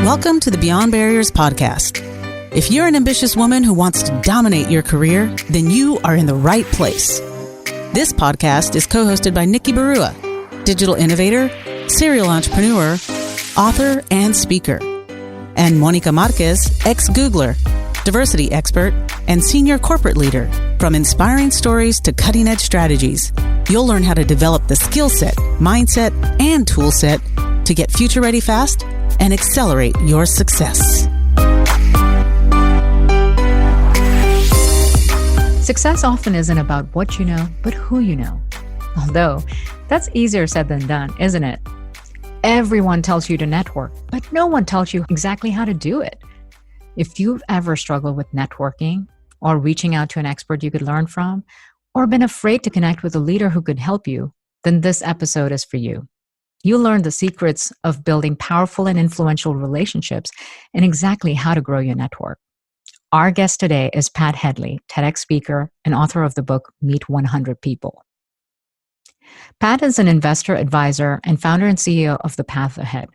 Welcome to the Beyond Barriers podcast. If you're an ambitious woman who wants to dominate your career, then you are in the right place. This podcast is co-hosted by Nikki Barua, digital innovator, serial entrepreneur, author, and speaker, and Monica Marquez, ex-Googler, diversity expert, and senior corporate leader. From inspiring stories to cutting-edge strategies, you'll learn how to develop the skill set, mindset, and tool set to get future-ready fast and accelerate your success. Success often isn't about what you know, but who you know. Although, that's easier said than done, isn't it? Everyone tells you to network, but no one tells you exactly how to do it. If you've ever struggled with networking, or reaching out to an expert you could learn from, or been afraid to connect with a leader who could help you, then this episode is for you. You'll learn the secrets of building powerful and influential relationships and exactly how to grow your network. Our guest today is Pat Hedley, TedX Speaker and author of the book Meet 100 People. Pat is an investor, advisor, and founder and CEO of The Path Ahead.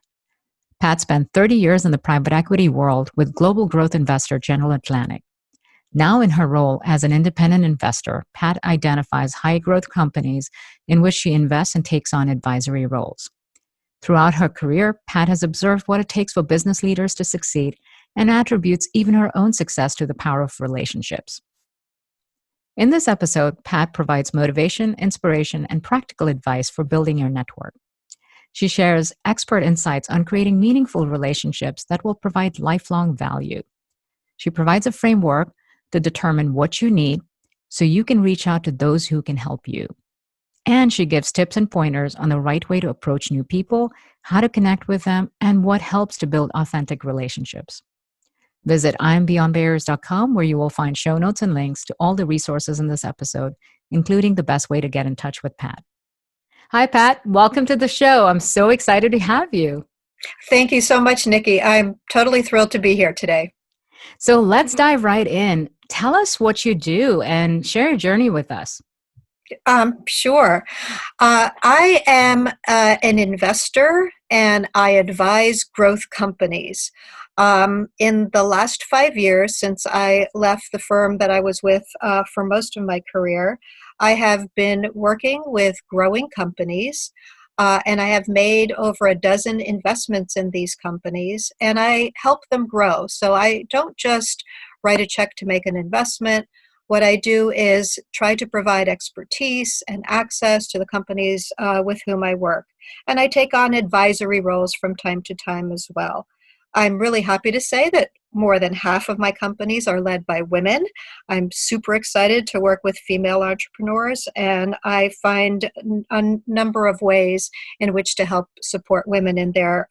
Pat spent 30 years in the private equity world with global growth investor General Atlantic. Now in her role as an independent investor, Pat identifies high-growth companies in which she invests and takes on advisory roles. Throughout her career, Pat has observed what it takes for business leaders to succeed and attributes even her own success to the power of relationships. In this episode, Pat provides motivation, inspiration, and practical advice for building your network. She shares expert insights on creating meaningful relationships that will provide lifelong value. She provides a framework to determine what you need so you can reach out to those who can help you. And she gives tips and pointers on the right way to approach new people, how to connect with them, and what helps to build authentic relationships. Visit IamBeyondBarriers.com where you will find show notes and links to all the resources in this episode, including the best way to get in touch with Pat. Hi, Pat. Welcome to the show. I'm so excited to have you. Thank you so much, Nikki. I'm totally thrilled to be here today. So let's dive right in. Tell us what you do and share your journey with us. Sure. I am an investor and I advise growth companies. In the last 5 years, since I left the firm that I was with for most of my career, I have been working with growing companies. And I have made over a dozen investments in these companies, and I help them grow. So I don't just write a check to make an investment. What I do is try to provide expertise and access to the companies with whom I work. And I take on advisory roles from time to time as well. I'm really happy to say that more than half of my companies are led by women. I'm super excited to work with female entrepreneurs, and I find a number of ways in which to help support women in their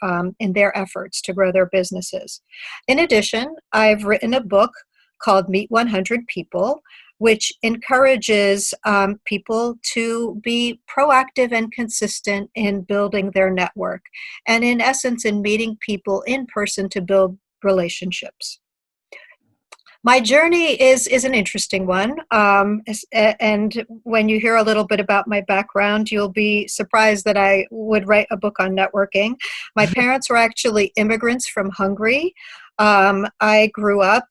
efforts to grow their businesses. In addition, I've written a book called Meet 100 People, which encourages people to be proactive and consistent in building their network, and in essence, in meeting people in person to build relationships. My journey is an interesting one, and when you hear a little bit about my background, you'll be surprised that I would write a book on networking. My parents were actually immigrants from Hungary. I grew up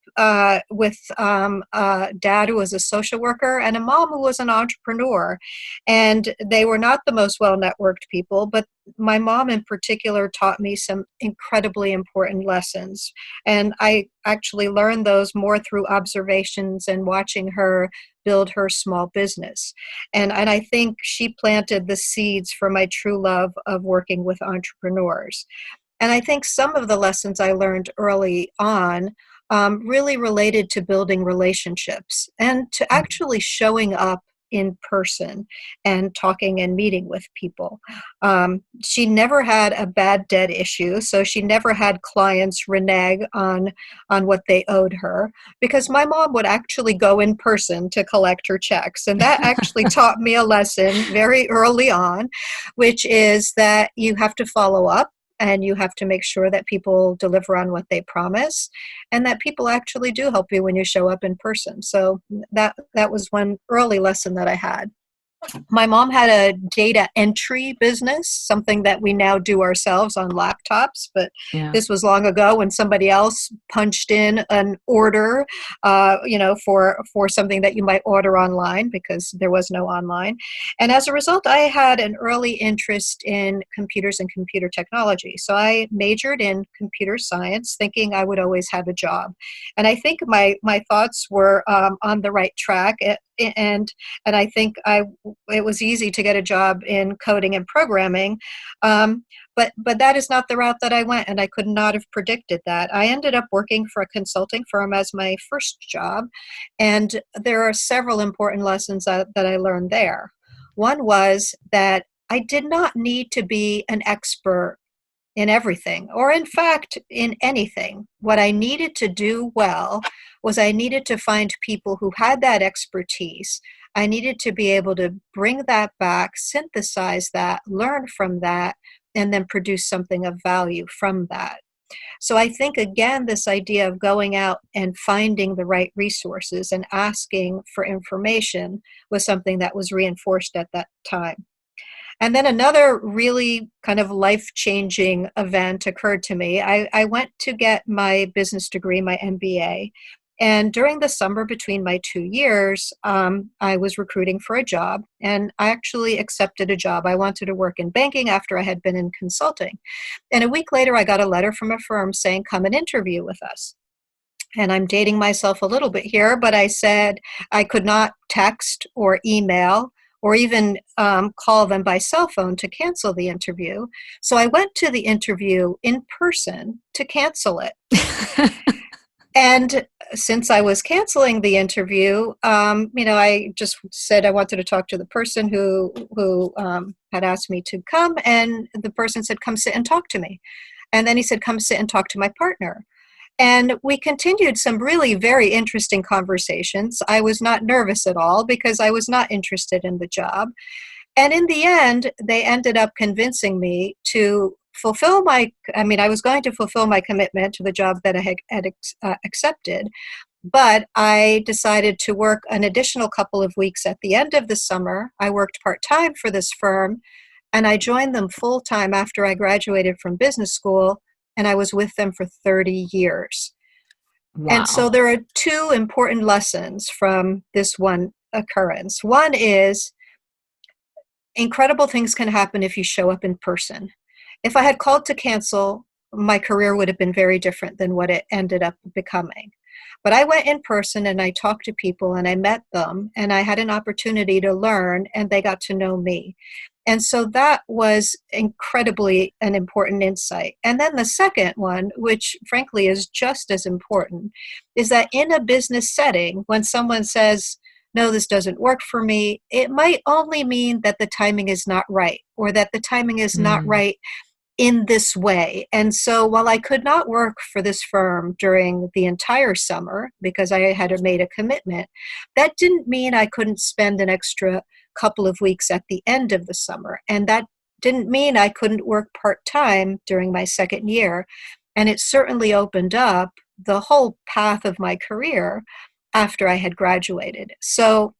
with a dad who was a social worker and a mom who was an entrepreneur. And they were not the most well-networked people, but my mom in particular taught me some incredibly important lessons. And I actually learned those more through observations and watching her build her small business. And I think she planted the seeds for my true love of working with entrepreneurs. And I think some of the lessons I learned early on really related to building relationships and to actually showing up in person and talking and meeting with people. She never had a bad debt issue, so she never had clients renege on what they owed her, because my mom would actually go in person to collect her checks. And that actually taught me a lesson very early on, which is that you have to follow up. And you have to make sure that people deliver on what they promise, and that people actually do help you when you show up in person. So that was one early lesson that I had. My mom had a data entry business, something that we now do ourselves on laptops, but Yeah. this was long ago when somebody else punched in an order, for something that you might order online because there was no online. And as a result, I had an early interest in computers and computer technology. So I majored in computer science, thinking I would always have a job. And I think my thoughts were on the right track, and I think it was easy to get a job in coding and programming. But that is not the route that I went, and I could not have predicted that. I ended up working for a consulting firm as my first job, and there are several important lessons that I learned there. One was that I did not need to be an expert in everything, or in fact, in anything. What I needed to do well was I needed to find people who had that expertise. I needed to be able to bring that back, synthesize that, learn from that, and then produce something of value from that. So I think, again, this idea of going out and finding the right resources and asking for information was something that was reinforced at that time. And then another really kind of life-changing event occurred to me. I went to get my business degree, my MBA, and during the summer between my 2 years, I was recruiting for a job, and I actually accepted a job. I wanted to work in banking after I had been in consulting. And a week later, I got a letter from a firm saying, "Come and interview with us." And I'm dating myself a little bit here, but I said I could not text or email or even call them by cell phone to cancel the interview. So I went to the interview in person to cancel it. And since I was canceling the interview, I just said I wanted to talk to the person who had asked me to come, and the person said, "Come sit and talk to me." And then he said, "Come sit and talk to my partner." And we continued some really very interesting conversations. I was not nervous at all because I was not interested in the job. And in the end, they ended up convincing me to I was going to fulfill my commitment to the job that I had accepted, but I decided to work an additional couple of weeks at the end of the summer. I worked part-time for this firm, and I joined them full-time after I graduated from business school, and I was with them for 30 years. And so Wow. there are two important lessons from this one occurrence. One is incredible things can happen if you show up in person. If I had called to cancel, my career would have been very different than what it ended up becoming. But I went in person and I talked to people and I met them and I had an opportunity to learn and they got to know me. And so that was incredibly an important insight. And then the second one, which frankly is just as important, is that in a business setting, when someone says, "No, this doesn't work for me," it might only mean that the timing is not right or that the timing is not Mm. right in this way. And so while I could not work for this firm during the entire summer because I had made a commitment, that didn't mean I couldn't spend an extra couple of weeks at the end of the summer. And that didn't mean I couldn't work part-time during my second year. And it certainly opened up the whole path of my career after I had graduated. So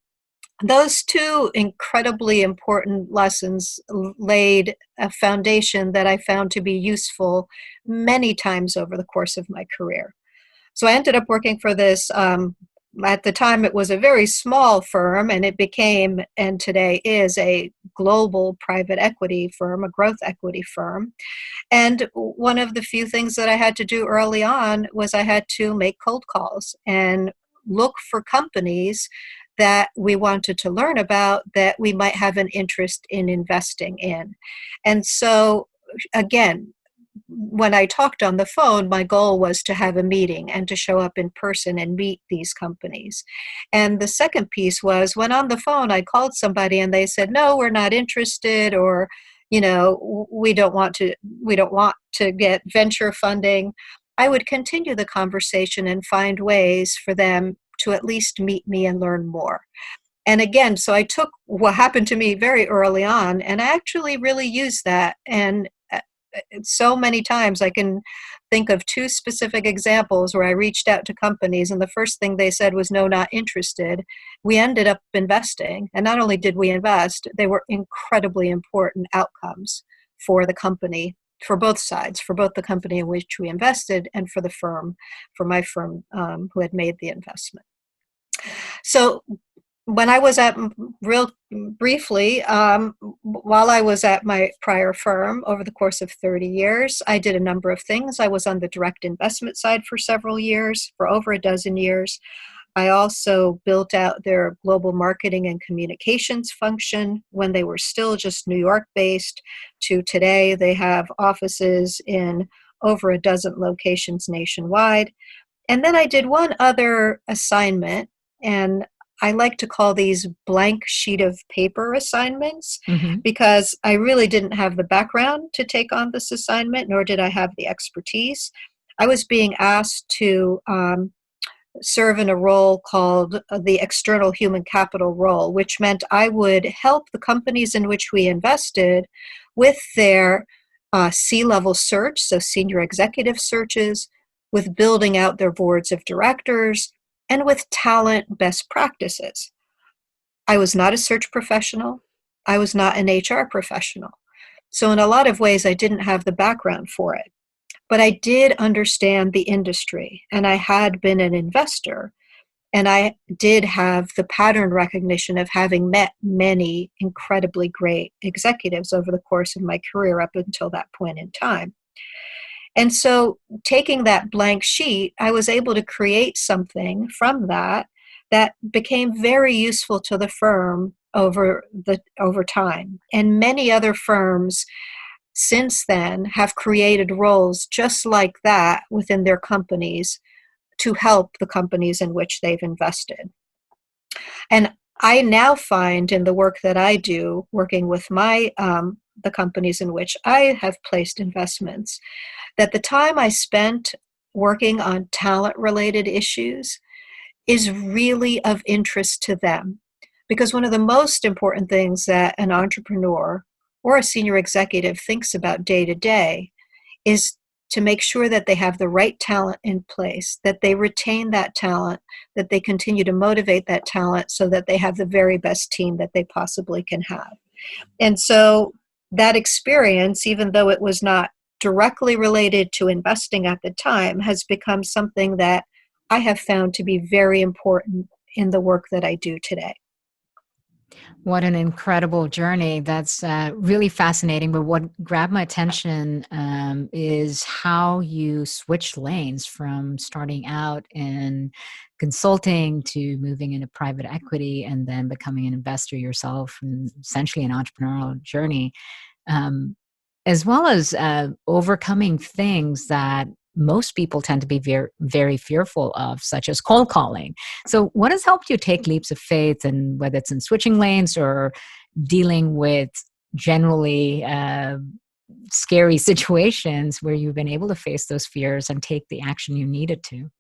those two incredibly important lessons laid a foundation that I found to be useful many times over the course of my career. So I ended up working for this, at the time it was a very small firm, and it became, and today is, a global private equity firm, a growth equity firm. And one of the few things that I had to do early on was I had to make cold calls and look for companies that we wanted to learn about that we might have an interest in investing in. And so, again, when I talked on the phone, my goal was to have a meeting and to show up in person and meet these companies. And the second piece was when on the phone I called somebody and they said, "No, we're not interested," or, we don't want to get venture funding. I would continue the conversation and find ways for them to at least meet me and learn more. And again, so I took what happened to me very early on and I actually really used that. And so many times. I can think of two specific examples where I reached out to companies and the first thing they said was no, not interested. We ended up investing, and not only did we invest, they were incredibly important outcomes for the company, for both sides, for both the company in which we invested and for the firm, for my firm who had made the investment. So when I was at, real briefly, while I was at my prior firm over the course of 30 years, I did a number of things. I was on the direct investment side for several years, for over a dozen years. I also built out their global marketing and communications function when they were still just New York based to today. They have offices in over a dozen locations nationwide. And then I did one other assignment, and I like to call these blank sheet of paper assignments because I really didn't have the background to take on this assignment, nor did I have the expertise. I was being asked to serve in a role called the external human capital role, which meant I would help the companies in which we invested with their C-level search, so senior executive searches, with building out their boards of directors, and with talent best practices. I was not a search professional. I was not an HR professional. So in a lot of ways, I didn't have the background for it. But I did understand the industry, and I had been an investor, and I did have the pattern recognition of having met many incredibly great executives over the course of my career up until that point in time. And so taking that blank sheet, I was able to create something from that that became very useful to the firm over time. And many other firms since then have created roles just like that within their companies to help the companies in which they've invested. And I now find in the work that I do, working with the companies in which I have placed investments, that the time I spent working on talent-related issues is really of interest to them. Because one of the most important things that an entrepreneur or a senior executive thinks about day to day is to make sure that they have the right talent in place, that they retain that talent, that they continue to motivate that talent so that they have the very best team that they possibly can have. And so that experience, even though it was not directly related to investing at the time, has become something that I have found to be very important in the work that I do today. What an incredible journey. That's really fascinating. But what grabbed my attention is how you switched lanes from starting out in consulting to moving into private equity and then becoming an investor yourself, and essentially an entrepreneurial journey, as well as overcoming things that most people tend to be very, very fearful of, such as cold calling. So what has helped you take leaps of faith, and whether it's in switching lanes or dealing with generally scary situations where you've been able to face those fears and take the action you needed to?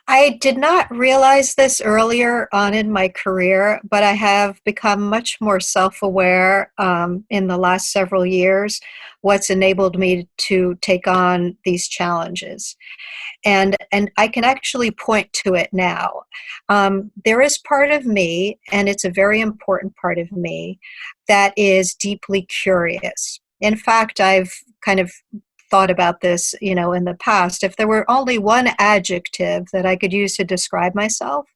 I did not realize this earlier on in my career, but I have become much more self-aware in the last several years, what's enabled me to take on these challenges. And I can actually point to it now. There is part of me, and it's a very important part of me, that is deeply curious. In fact, I've kind of thought about this, in the past. If there were only one adjective that I could use to describe myself,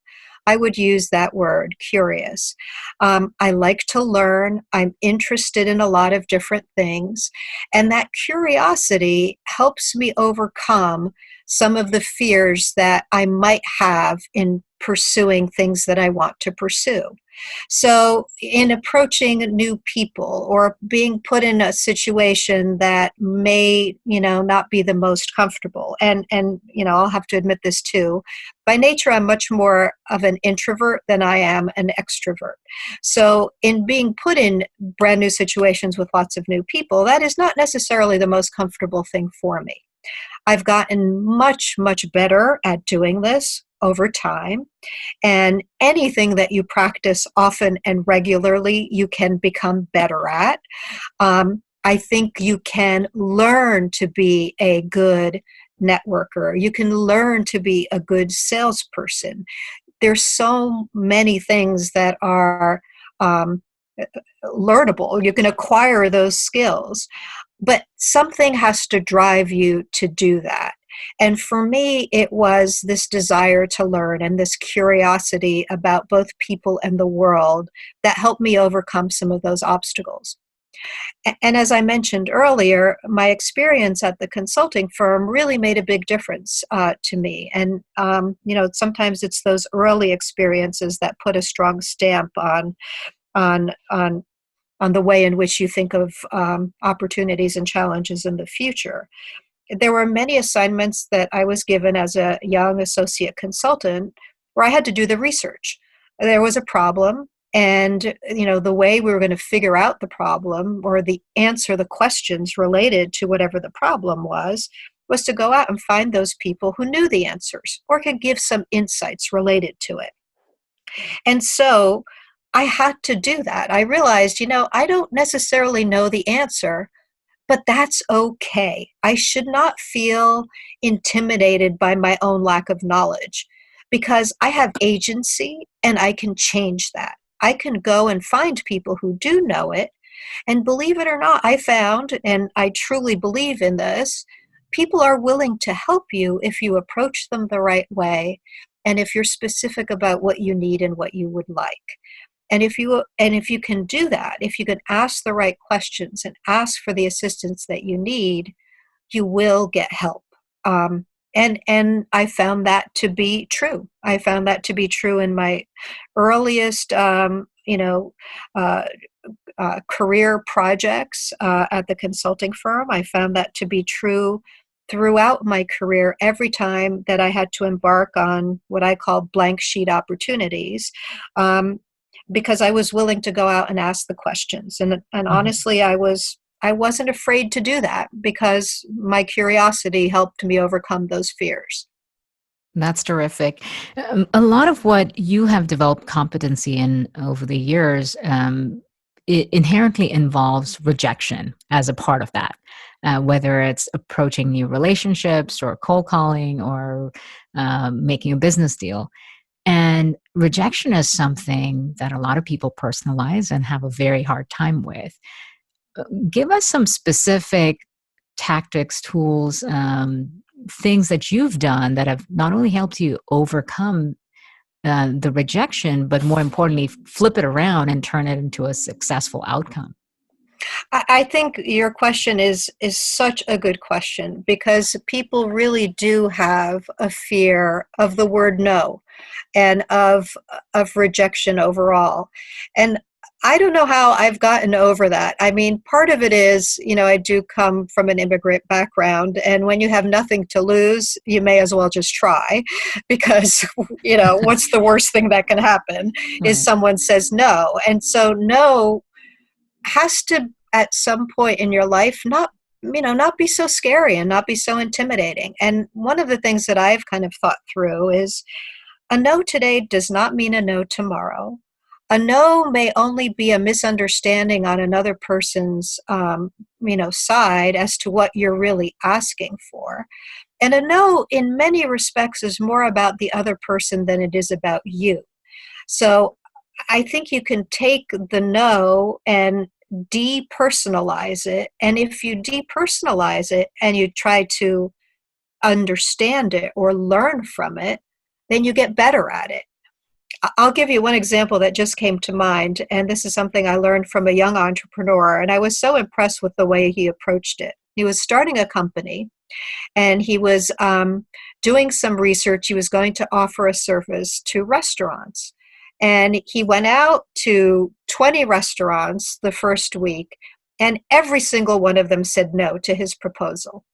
I would use that word, curious. I like to learn. I'm interested in a lot of different things. And that curiosity helps me overcome some of the fears that I might have in pursuing things that I want to pursue. So in approaching new people or being put in a situation that may, not be the most comfortable, and I'll have to admit this too, by nature, I'm much more of an introvert than I am an extrovert. So in being put in brand new situations with lots of new people, that is not necessarily the most comfortable thing for me. I've gotten much, much better at doing this over time. And anything that you practice often and regularly, you can become better at. I think you can learn to be a good networker. You can learn to be a good salesperson. There's so many things that are um, learnable. You can acquire those skills, but something has to drive you to do that. And for me, it was this desire to learn and this curiosity about both people and the world that helped me overcome some of those obstacles. And as I mentioned earlier, my experience at the consulting firm really made a big difference to me. And sometimes it's those early experiences that put a strong stamp on the way in which you think of opportunities and challenges in the future. There were many assignments that I was given as a young associate consultant where I had to do the research. There was a problem, and the way we were going to figure out the problem or answer the questions related to whatever the problem was to go out and find those people who knew the answers or could give some insights related to it. And so I had to do that. I realized, I don't necessarily know the answer, but that's okay. I should not feel intimidated by my own lack of knowledge because I have agency and I can change that. I can go and find people who do know it. And believe it or not, I found, and I truly believe in this, people are willing to help you if you approach them the right way and if you're specific about what you need and what you would like. And if you can do that, if you can ask the right questions and ask for the assistance that you need, you will get help. And I found that to be true. I found that to be true in my earliest, career projects at the consulting firm. I found that to be true throughout my career every time that I had to embark on what I call blank sheet opportunities. Because I was willing to go out and ask the questions. And honestly, I wasn't afraid to do that because my curiosity helped me overcome those fears. That's terrific. A lot of what you have developed competency in over the years, it inherently involves rejection as a part of that, whether it's approaching new relationships or cold calling or making a business deal. And rejection is something that a lot of people personalize and have a very hard time with. Give us some specific tactics, tools, things that you've done that have not only helped you overcome the rejection, but more importantly, flip it around and turn it into a successful outcome. I think your question is such a good question because people really do have a fear of the word no and of rejection overall. And I don't know how I've gotten over that. I mean, part of it is, I do come from an immigrant background, and when you have nothing to lose, you may as well just try because, what's the worst thing that can happen is someone says no. And so no has to, at some point in your life, not be so scary and not be so intimidating. And one of the things that I've kind of thought through is a no today does not mean a no tomorrow. A no may only be a misunderstanding on another person's, side as to what you're really asking for. And a no, in many respects, is more about the other person than it is about you. So I think you can take the no and depersonalize it. And if you depersonalize it and you try to understand it or learn from it, then you get better at it. I'll give you one example that just came to mind, and this is something I learned from a young entrepreneur, and I was so impressed with the way he approached it. He was starting a company, and he was doing some research. He was going to offer a service to restaurants, and he went out to 20 restaurants the first week, and every single one of them said no to his proposal.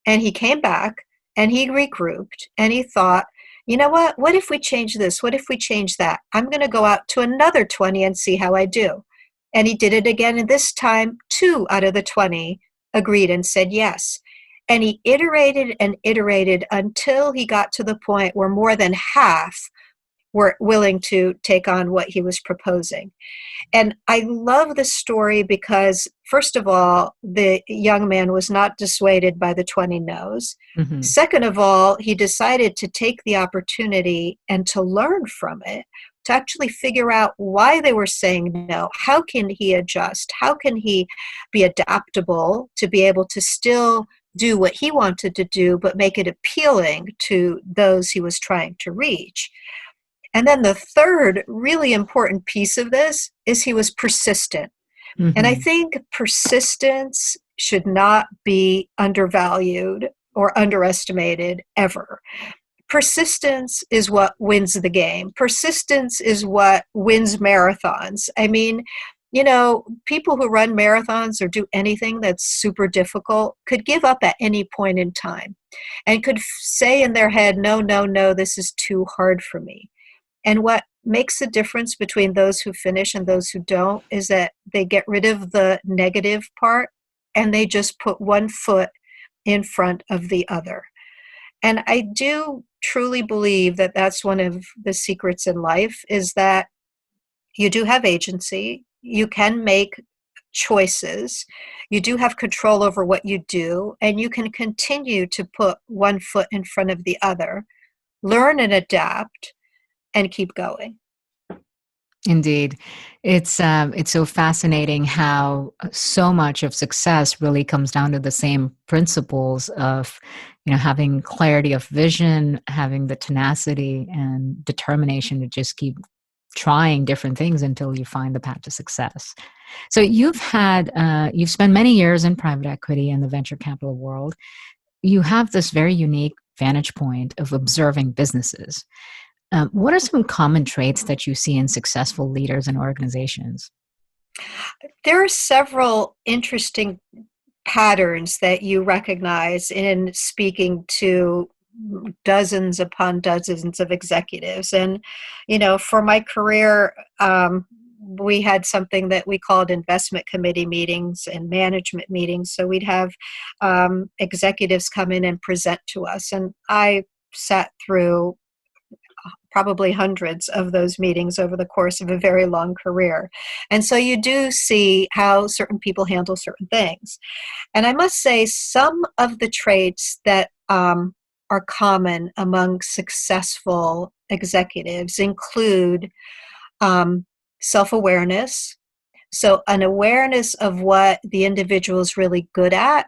And he came back, and he regrouped, and he thought, you know what? What if we change this? What if we change that? I'm going to go out to another 20 and see how I do. And he did it again. And this time, 2 out of the 20 agreed and said yes. And he iterated and iterated until he got to the point where more than half were willing to take on what he was proposing. And I love this story because first of all, the young man was not dissuaded by the 20 no's. Mm-hmm. Second of all, he decided to take the opportunity and to learn from it, to actually figure out why they were saying no. How can he adjust? How can he be adaptable to be able to still do what he wanted to do, but make it appealing to those he was trying to reach? And then the third really important piece of this is he was persistent. And I Mm-hmm. think persistence should not be undervalued or underestimated ever. Persistence is what wins the game. Persistence is what wins marathons. I mean, people who run marathons or do anything that's super difficult could give up at any point in time and could say in their head, no, no, no, this is too hard for me. And what makes the difference between those who finish and those who don't is that they get rid of the negative part and they just put one foot in front of the other. And I do truly believe that that's one of the secrets in life, is that you do have agency, you can make choices, you do have control over what you do, and you can continue to put one foot in front of the other, learn and adapt, and keep going. Indeed. It's so fascinating how so much of success really comes down to the same principles of, having clarity of vision, having the tenacity and determination to just keep trying different things until you find the path to success. So you've spent many years in private equity and the venture capital world. You have this very unique vantage point of observing businesses. What are some common traits that you see in successful leaders and organizations? There are several interesting patterns that you recognize in speaking to dozens upon dozens of executives. And, for my career, we had something that we called investment committee meetings and management meetings. So we'd have executives come in and present to us. And I sat through probably hundreds of those meetings over the course of a very long career. And so you do see how certain people handle certain things. And I must say, some of the traits that are common among successful executives include self-awareness. So an awareness of what the individual is really good at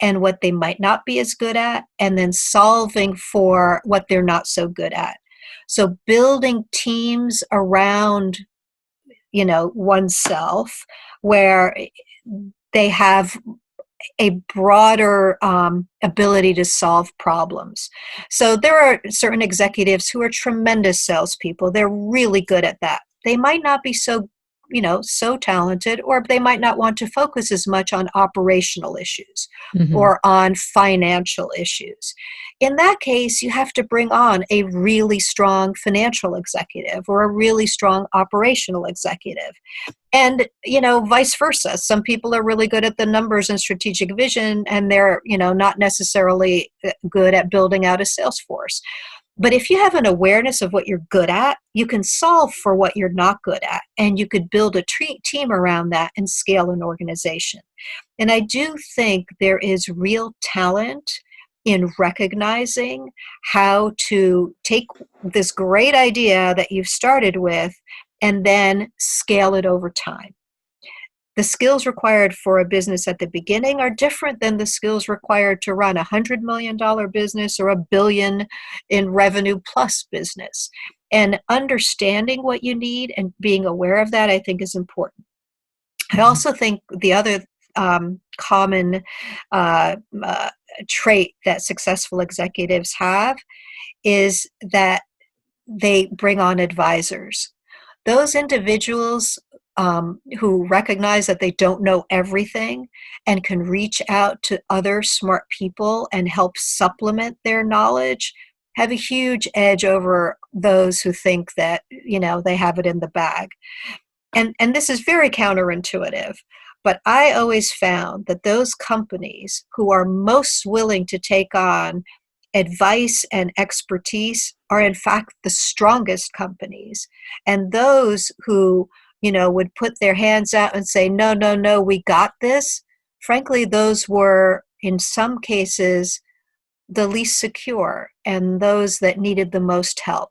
and what they might not be as good at, and then solving for what they're not so good at. So building teams around, oneself, where they have a broader ability to solve problems. So there are certain executives who are tremendous salespeople. They're really good at that. They might not be so talented, or they might not want to focus as much on operational issues Mm-hmm. or on financial issues. In that case, you have to bring on a really strong financial executive or a really strong operational executive. And, vice versa. Some people are really good at the numbers and strategic vision, and they're, not necessarily good at building out a sales force. But if you have an awareness of what you're good at, you can solve for what you're not good at, and you could build a team around that and scale an organization. And I do think there is real talent in recognizing how to take this great idea that you've started with and then scale it over time. The skills required for a business at the beginning are different than the skills required to run a $100 million business or $1 billion in revenue plus business. And understanding what you need and being aware of that, I think, is important. I also think the other common trait that successful executives have is that they bring on advisors. Those individuals who recognize that they don't know everything and can reach out to other smart people and help supplement their knowledge have a huge edge over those who think that, they have it in the bag. And this is very counterintuitive, but I always found that those companies who are most willing to take on advice and expertise are in fact the strongest companies. And those who would put their hands out and say, no, no, no, we got this. Frankly, those were, in some cases, the least secure and those that needed the most help.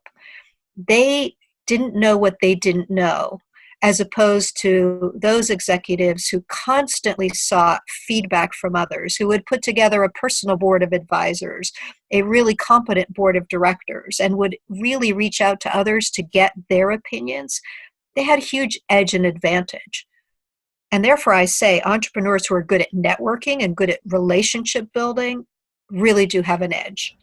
They didn't know what they didn't know, as opposed to those executives who constantly sought feedback from others, who would put together a personal board of advisors, a really competent board of directors, and would really reach out to others to get their opinions. They had a huge edge and advantage. And therefore, I say entrepreneurs who are good at networking and good at relationship building really do have an edge.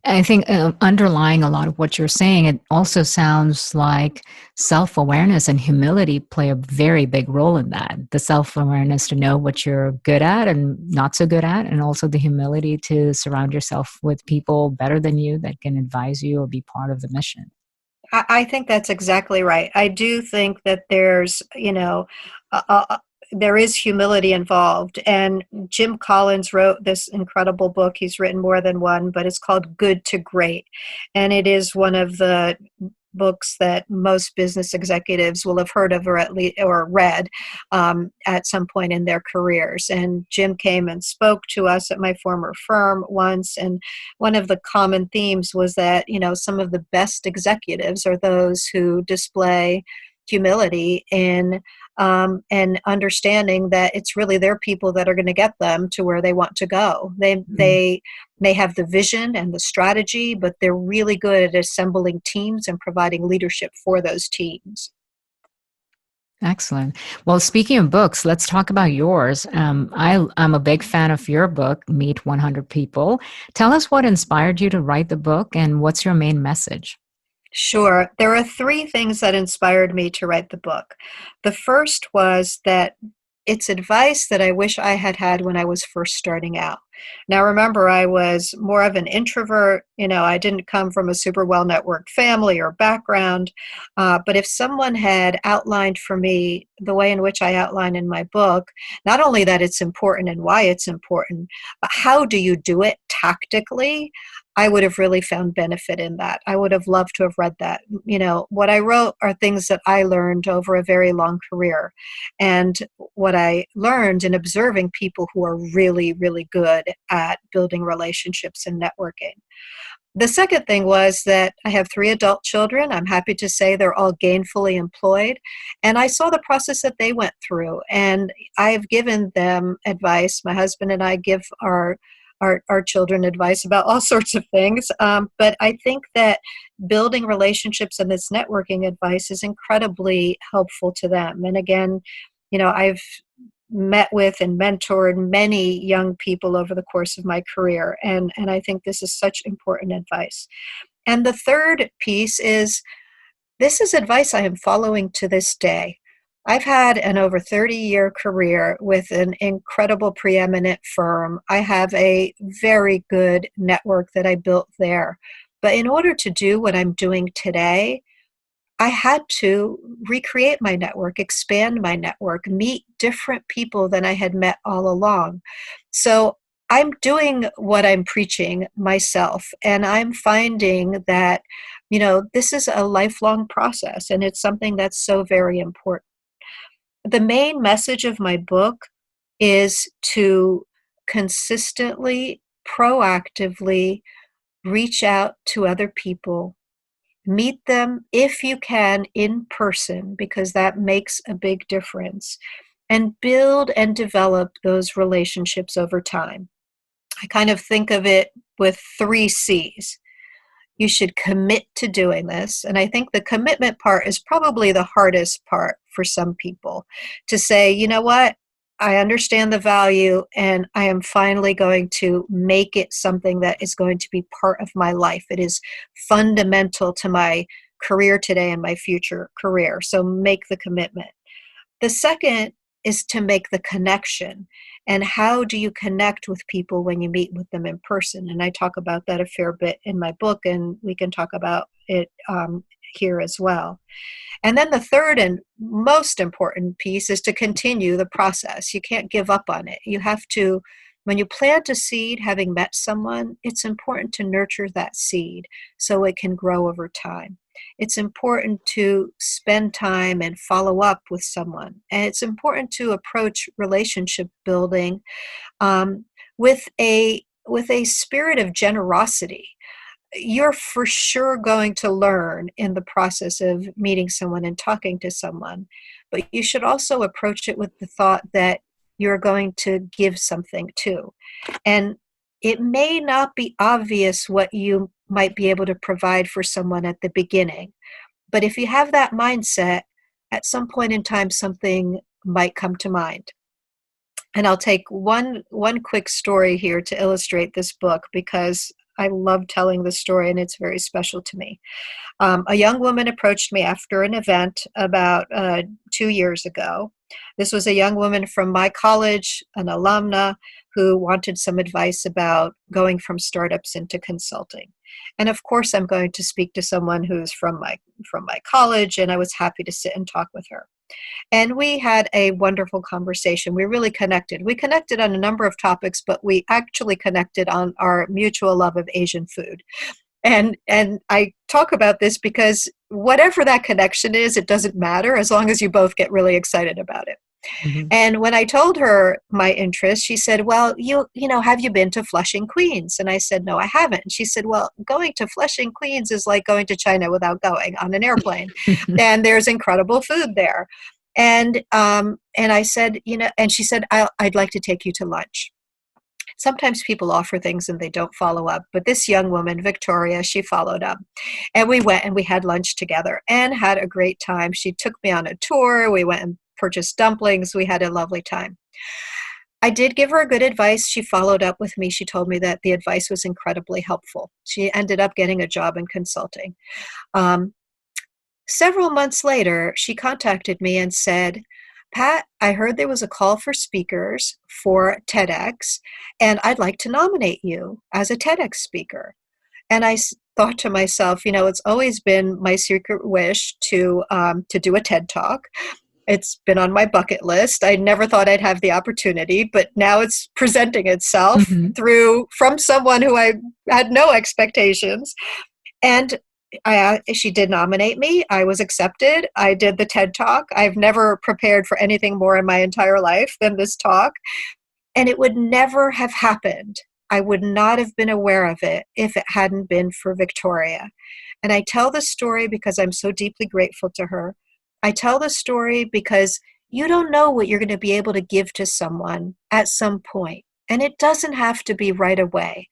I think underlying a lot of what you're saying, it also sounds like self-awareness and humility play a very big role in that. The self-awareness to know what you're good at and not so good at, and also the humility to surround yourself with people better than you that can advise you or be part of the mission. I think that's exactly right. I do think that there's, there is humility involved. And Jim Collins wrote this incredible book. He's written more than one, but it's called Good to Great. And it is one of the books that most business executives will have heard of or read at some point in their careers. And Jim came and spoke to us at my former firm once, and one of the common themes was that some of the best executives are those who display humility and understanding that it's really their people that are going to get them to where they want to go. They may have the vision and the strategy, but they're really good at assembling teams and providing leadership for those teams. Excellent. Well, speaking of books, let's talk about yours. I'm a big fan of your book, Meet 100 People. Tell us what inspired you to write the book and what's your main message? Sure. There are three things that inspired me to write the book. The first was that it's advice that I wish I had had when I was first starting out. Now, remember, I was more of an introvert. I didn't come from a super well-networked family or background. But if someone had outlined for me the way in which I outline in my book, not only that it's important and why it's important, but how do you do it tactically, I would have really found benefit in that. I would have loved to have read that. What I wrote are things that I learned over a very long career. And what I learned in observing people who are really, really good at building relationships and networking. The second thing was that I have 3 adult children. I'm happy to say they're all gainfully employed. And I saw the process that they went through. And I've given them advice. My husband and I give our children advice about all sorts of things. But I think that building relationships and this networking advice is incredibly helpful to them. And again, I've met with and mentored many young people over the course of my career. And I think this is such important advice. And the third piece is, this is advice I am following to this day. I've had an over 30-year career with an incredible preeminent firm. I have a very good network that I built there. But in order to do what I'm doing today, I had to recreate my network, expand my network, meet different people than I had met all along. So I'm doing what I'm preaching myself, and I'm finding that, this is a lifelong process, and it's something that's so very important. The main message of my book is to consistently, proactively reach out to other people, meet them if you can in person, because that makes a big difference, and build and develop those relationships over time. I kind of think of it with 3 C's. You should commit to doing this. And I think the commitment part is probably the hardest part for some people, to say, you know what, I understand the value and I am finally going to make it something that is going to be part of my life. It is fundamental to my career today and my future career. So make the commitment. The second is to make the connection. And how do you connect with people when you meet with them in person? And I talk about that a fair bit in my book, and we can talk about it here as well. And then the third and most important piece is to continue the process. You can't give up on it. You have to When you plant a seed, having met someone, it's important to nurture that seed so it can grow over time. It's important to spend time and follow up with someone. And it's important to approach relationship building um, with a spirit of generosity. You're for sure going to learn in the process of meeting someone and talking to someone, but you should also approach it with the thought that you're going to give something too. And it may not be obvious what you might be able to provide for someone at the beginning, but if you have that mindset, at some point in time, something might come to mind. And I'll take one quick story here to illustrate this book because I love telling the story and it's very special to me. A young woman approached me after an event about 2 years ago. This was a young woman from my college, an alumna, who wanted some advice about going from startups into consulting. And of course, I'm going to speak to someone who's from my college, and I was happy to sit and talk with her. And we had a wonderful conversation. We really connected. We connected on a number of topics, but we actually connected on our mutual love of Asian food. And I talk about this because whatever that connection is, it doesn't matter as long as you both get really excited about it. Mhm. And when I told her my interest, she said, well, you know, have you been to Flushing, Queens? And I said, no, I haven't. And she said, well, going to Flushing, Queens is like going to China without going on an airplane. And there's incredible food there. And I said, you know, and she said, I'd like to take you to lunch. Sometimes people offer things and they don't follow up. But this young woman, Victoria, she followed up. And we went and we had lunch together and had a great time. She took me on a tour. We went and purchased dumplings. We had a lovely time. I did give her good advice. She followed up with me. She told me that the advice was incredibly helpful. She ended up getting a job in consulting. Several months later, she contacted me and said, Pat, I heard there was a call for speakers for TEDx, and I'd like to nominate you as a TEDx speaker. And I thought to myself, you know, it's always been my secret wish to do a TED Talk. It's been on my bucket list. I never thought I'd have the opportunity, but now it's presenting itself from someone who I had no expectations. And she did nominate me. I was accepted. I did the TED Talk. I've never prepared for anything more in my entire life than this talk. And it would never have happened. I would not have been aware of it if it hadn't been for Victoria. And I tell the story because I'm so deeply grateful to her. I tell the story because you don't know what you're going to be able to give to someone at some point. And it doesn't have to be right away.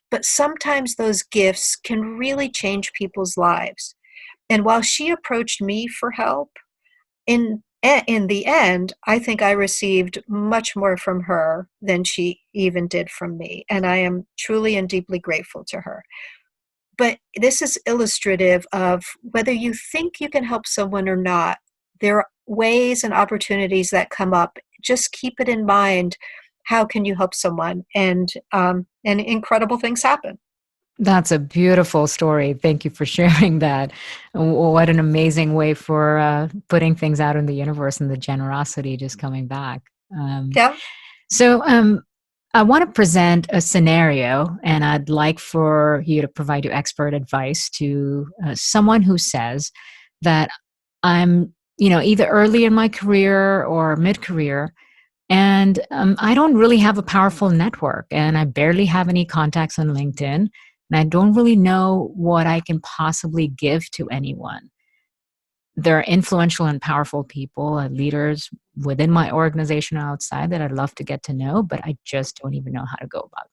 But sometimes those gifts can really change people's lives. And while she approached me for help, in the end, I think I received much more from her than she even did from me. And I am truly and deeply grateful to her. But this is illustrative of whether you think you can help someone or not, there are ways and opportunities that come up. Just keep it in mind. How can you help someone? And incredible things happen. That's a beautiful story. Thank you for sharing that. What an amazing way for putting things out in the universe and the generosity just coming back. Yeah. So I want to present a scenario, and I'd like for you to provide your expert advice to someone who says that I'm, either early in my career or mid-career, and I don't really have a powerful network, and I barely have any contacts on LinkedIn, and I don't really know what I can possibly give to anyone. There are influential and powerful people, leaders within my organization or outside that I'd love to get to know, but I just don't even know how to go about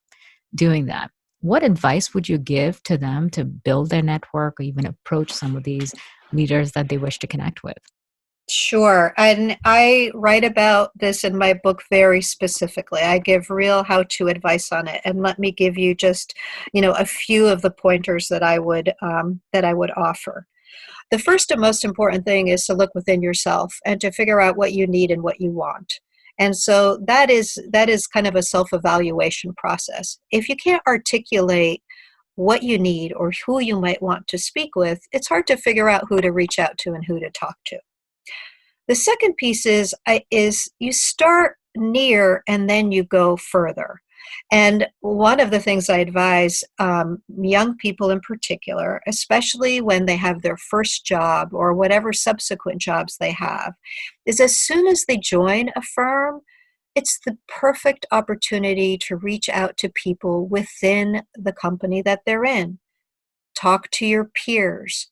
doing that. What advice would you give to them to build their network or even approach some of these leaders that they wish to connect with? Sure. And I write about this in my book very specifically. I give real how-to advice on it. And let me give you just, a few of the pointers that I would offer. The first and most important thing is to look within yourself and to figure out what you need and what you want. And so that is kind of a self-evaluation process. If you can't articulate what you need or who you might want to speak with, it's hard to figure out who to reach out to and who to talk to. The second piece is you start near and then you go further. And one of the things I advise young people in particular, especially when they have their first job or whatever subsequent jobs they have, is as soon as they join a firm, it's the perfect opportunity to reach out to people within the company that they're in. Talk to your peers.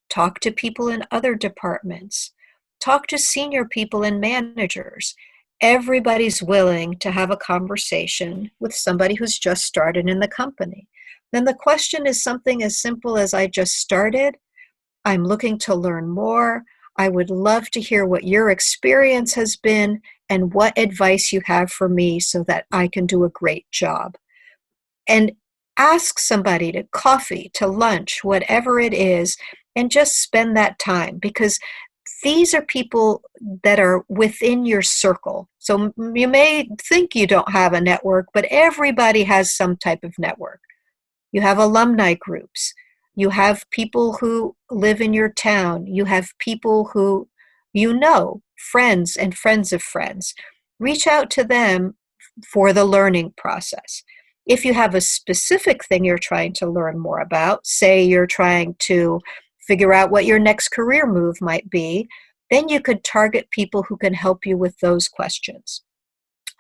Talk to people in other departments. Talk to senior people and managers. Everybody's willing to have a conversation with somebody who's just started in the company. Then the question is something as simple as, I just started. I'm looking to learn more. I would love to hear what your experience has been and what advice you have for me so that I can do a great job. And ask somebody to coffee, to lunch, whatever it is, and just spend that time, because these are people that are within your circle. So you may think you don't have a network, but everybody has some type of network. You have alumni groups. You have people who live in your town. You have people who you know, friends and friends of friends. Reach out to them for the learning process. If you have a specific thing you're trying to learn more about, say you're trying to figure out what your next career move might be, then you could target people who can help you with those questions.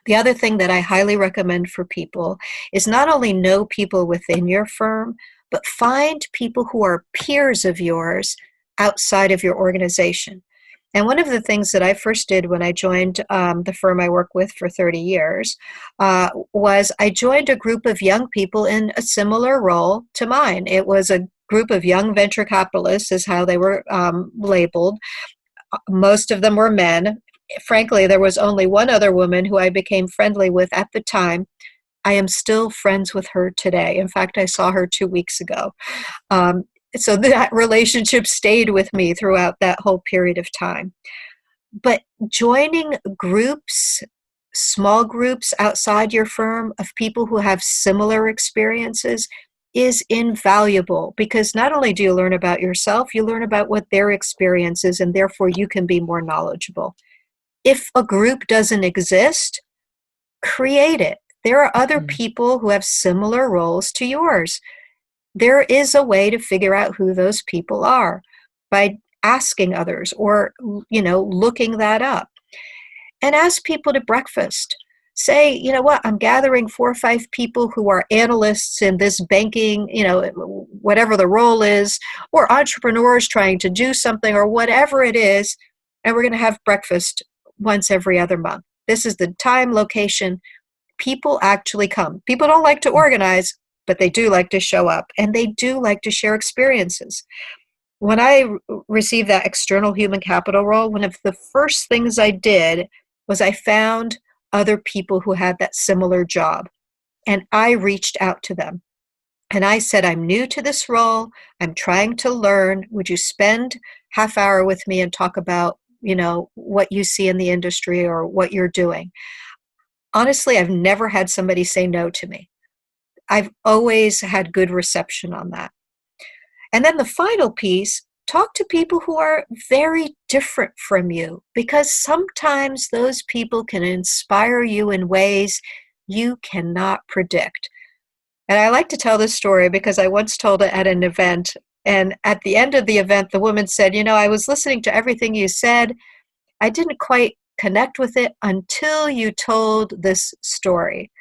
The other thing that I highly recommend for people is not only know people within your firm, but find people who are peers of yours outside of your organization. And one of the things that I first did when I joined the firm I work with for 30 years was I joined a group of young people in a similar role to mine. It was a group of young venture capitalists, is how they were labeled. Most of them were men. Frankly, there was only one other woman who I became friendly with at the time. I am still friends with her today. In fact, I saw her 2 weeks ago. So that relationship stayed with me throughout that whole period of time. But joining groups, small groups outside your firm of people who have similar experiences is invaluable, because not only do you learn about yourself, you learn about what their experience is, and therefore you can be more knowledgeable. If a group doesn't exist, create it. There are other people who have similar roles to yours. There is a way to figure out who those people are by asking others or, looking that up. And ask people to breakfast. Say, you know what, I'm gathering 4 or 5 people who are analysts in this banking, whatever the role is, or entrepreneurs trying to do something or whatever it is, and we're going to have breakfast once every other month. This is the time, location. People actually come. People don't like to organize, but they do like to show up, and they do like to share experiences. When I received that external human capital role, one of the first things I did was I found other people who had that similar job, and I reached out to them. And I said, I'm new to this role. I'm trying to learn. Would you spend half hour with me and talk about, what you see in the industry or what you're doing? Honestly, I've never had somebody say no to me. I've always had good reception on that. And then the final piece, talk to people who are very different from you, because sometimes those people can inspire you in ways you cannot predict. And I like to tell this story because I once told it at an event. And at the end of the event, the woman said, I was listening to everything you said. I didn't quite connect with it until you told this story.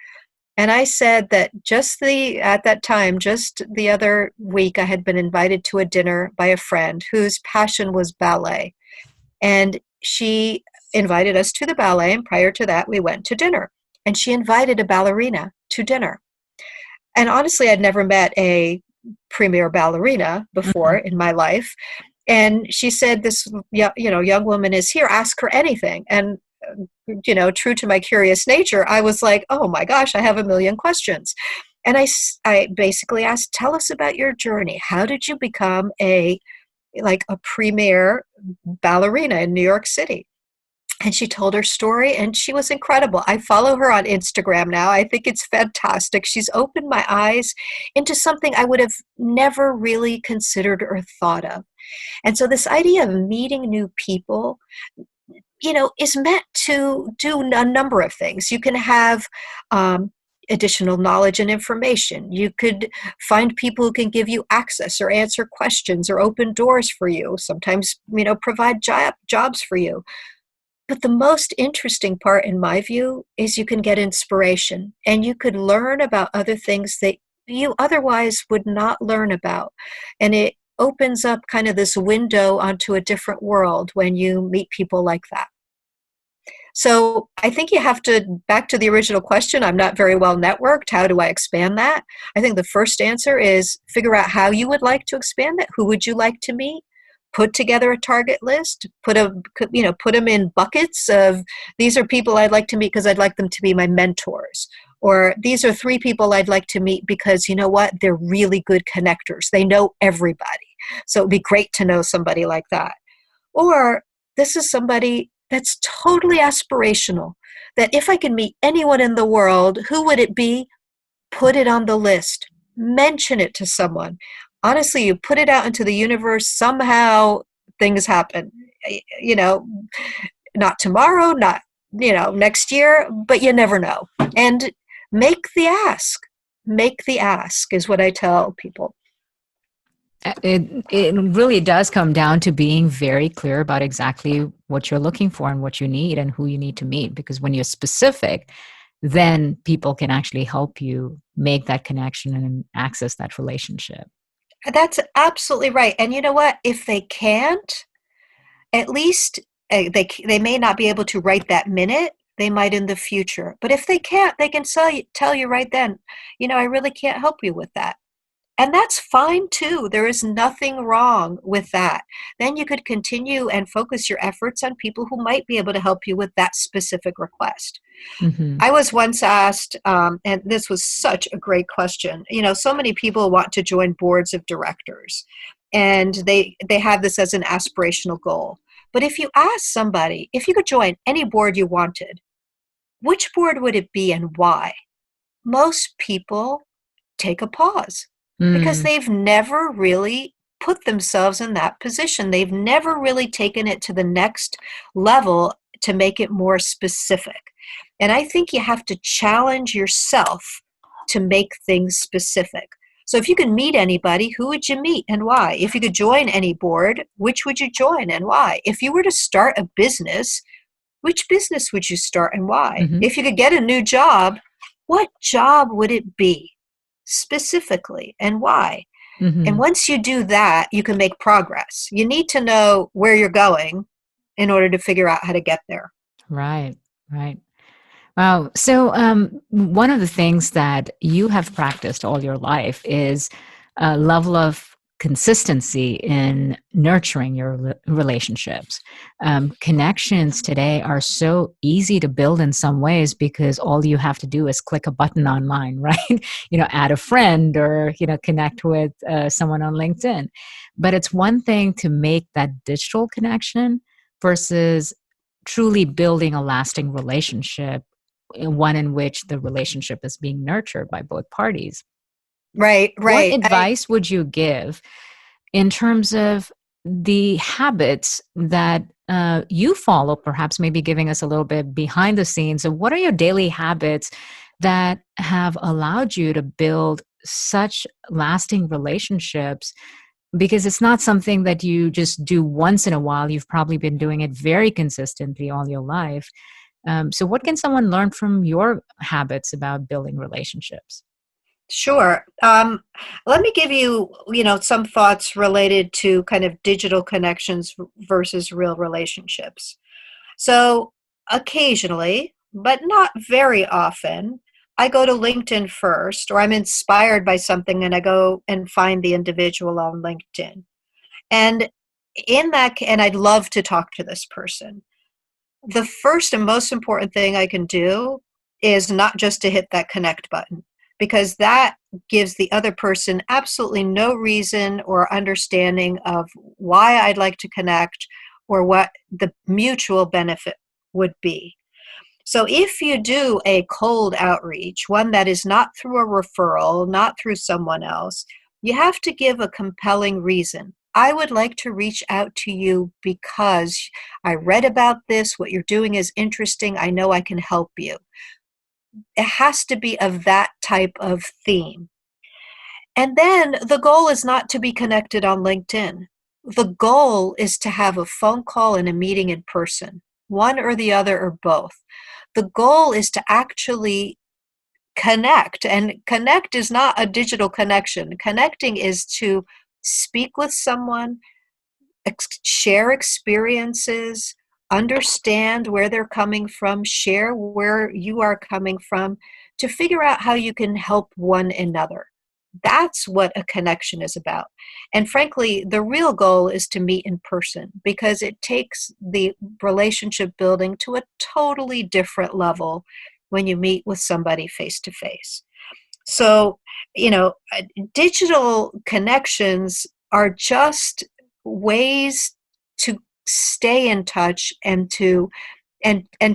And I said that at that time, just the other week, I had been invited to a dinner by a friend whose passion was ballet. And she invited us to the ballet, and prior to that, we went to dinner. And she invited a ballerina to dinner. And honestly, I'd never met a premier ballerina before in my life. And she said, this young woman is here, ask her anything. And true to my curious nature, I was like, oh my gosh, I have a million questions. And I basically asked, tell us about your journey. How did you become a premier ballerina in New York City? And she told her story, and she was incredible. I follow her on Instagram now. I think it's fantastic. She's opened my eyes into something I would have never really considered or thought of. And so this idea of meeting new people, is meant to do a number of things. You can have additional knowledge and information. You could find people who can give you access or answer questions or open doors for you, sometimes, provide jobs for you. But the most interesting part, in my view, is you can get inspiration and you could learn about other things that you otherwise would not learn about. And it opens up kind of this window onto a different world when you meet people like that. So I think you have to, back to the original question, I'm not very well networked. How do I expand that? I think the first answer is figure out how you would like to expand it. Who would you like to meet? Put together a target list, put them in buckets of, these are people I'd like to meet because I'd like them to be my mentors. Or these are 3 people I'd like to meet because, you know what, they're really good connectors. They know everybody. So it'd be great to know somebody like that. Or this is somebody that's totally aspirational, that if I can meet anyone in the world, who would it be? Put it on the list. Mention it to someone. Honestly, you put it out into the universe, somehow things happen. Not tomorrow, not next year, but you never know. And make the ask. Make the ask is what I tell people. It really does come down to being very clear about exactly what you're looking for and what you need and who you need to meet. Because when you're specific, then people can actually help you make that connection and access that relationship. That's absolutely right. And you know what? If they can't, at least they may not be able to right that minute. They might in the future. But if they can't, they can tell you right then, I really can't help you with that. And that's fine too. There is nothing wrong with that. Then you could continue and focus your efforts on people who might be able to help you with that specific request. Mm-hmm. I was once asked, and this was such a great question, so many people want to join boards of directors and they have this as an aspirational goal. But if you ask somebody, if you could join any board you wanted, which board would it be and why? Most people take a pause. Because they've never really put themselves in that position. They've never really taken it to the next level to make it more specific. And I think you have to challenge yourself to make things specific. So if you could meet anybody, who would you meet and why? If you could join any board, which would you join and why? If you were to start a business, which business would you start and why? Mm-hmm. If you could get a new job, what job would it be? Specifically and why. Mm-hmm. And once you do that, you can make progress. You need to know where you're going in order to figure out how to get there. Right. Wow. So one of the things that you have practiced all your life is a level of consistency in nurturing your relationships. Connections today are so easy to build in some ways because all you have to do is click a button online, right? Add a friend or, connect with someone on LinkedIn. But it's one thing to make that digital connection versus truly building a lasting relationship, one in which the relationship is being nurtured by both parties. Right. What advice would you give in terms of the habits that you follow, perhaps maybe giving us a little bit behind the scenes of what are your daily habits that have allowed you to build such lasting relationships? Because it's not something that you just do once in a while. You've probably been doing it very consistently all your life. So what can someone learn from your habits about building relationships? Sure. Let me give you, some thoughts related to kind of digital connections versus real relationships. So occasionally, but not very often, I go to LinkedIn first, or I'm inspired by something and I go and find the individual on LinkedIn. And and I'd love to talk to this person. The first and most important thing I can do is not just to hit that connect button, because that gives the other person absolutely no reason or understanding of why I'd like to connect or what the mutual benefit would be. So if you do a cold outreach, one that is not through a referral, not through someone else, you have to give a compelling reason. I would like to reach out to you because I read about this. What you're doing is interesting. I know I can help you. It has to be of that type of theme. And then the goal is not to be connected on LinkedIn. The goal is to have a phone call and a meeting in person, one or the other or both. The goal is to actually connect, and connect is not a digital connection. Connecting is to speak with someone, share experiences, understand where they're coming from, share where you are coming from, to figure out how you can help one another. That's what a connection is about. And frankly, the real goal is to meet in person, because it takes the relationship building to a totally different level when you meet with somebody face to face. So, digital connections are just ways to stay in touch and to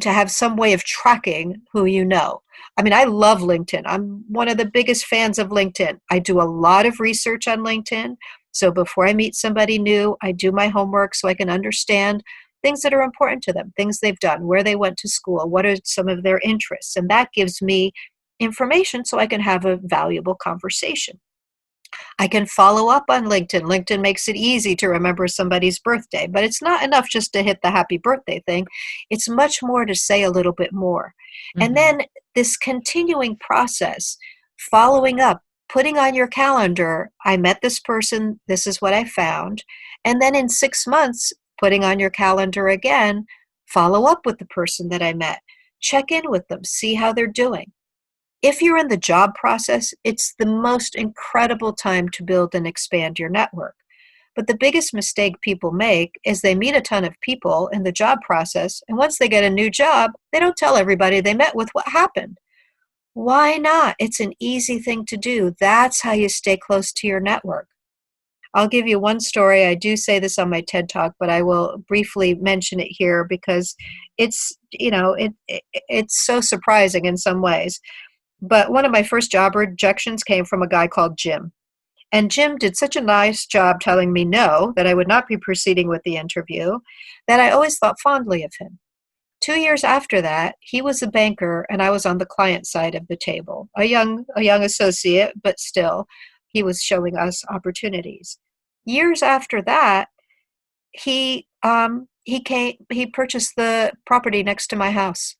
have some way of tracking who you know. I mean, I love LinkedIn. I'm one of the biggest fans of LinkedIn. I do a lot of research on LinkedIn. So before I meet somebody new, I do my homework so I can understand things that are important to them, things they've done, where they went to school, what are some of their interests. And that gives me information so I can have a valuable conversation. I can follow up on LinkedIn. LinkedIn makes it easy to remember somebody's birthday, but it's not enough just to hit the happy birthday thing. It's much more to say a little bit more. Mm-hmm. And then this continuing process, following up, putting on your calendar, I met this person, this is what I found. And then in 6 months, putting on your calendar again, follow up with the person that I met, check in with them, see how they're doing. If you're in the job process, it's the most incredible time to build and expand your network. But the biggest mistake people make is they meet a ton of people in the job process, and once they get a new job, they don't tell everybody they met with what happened. Why not? It's an easy thing to do. That's how you stay close to your network. I'll give you one story. I do say this on my TED Talk, but I will briefly mention it here because it's so surprising in some ways. But one of my first job rejections came from a guy called Jim. And Jim did such a nice job telling me no, that I would not be proceeding with the interview, that I always thought fondly of him. 2 years after that, he was a banker and I was on the client side of the table. A young associate, but still, he was showing us opportunities. Years after that, he purchased the property next to my house.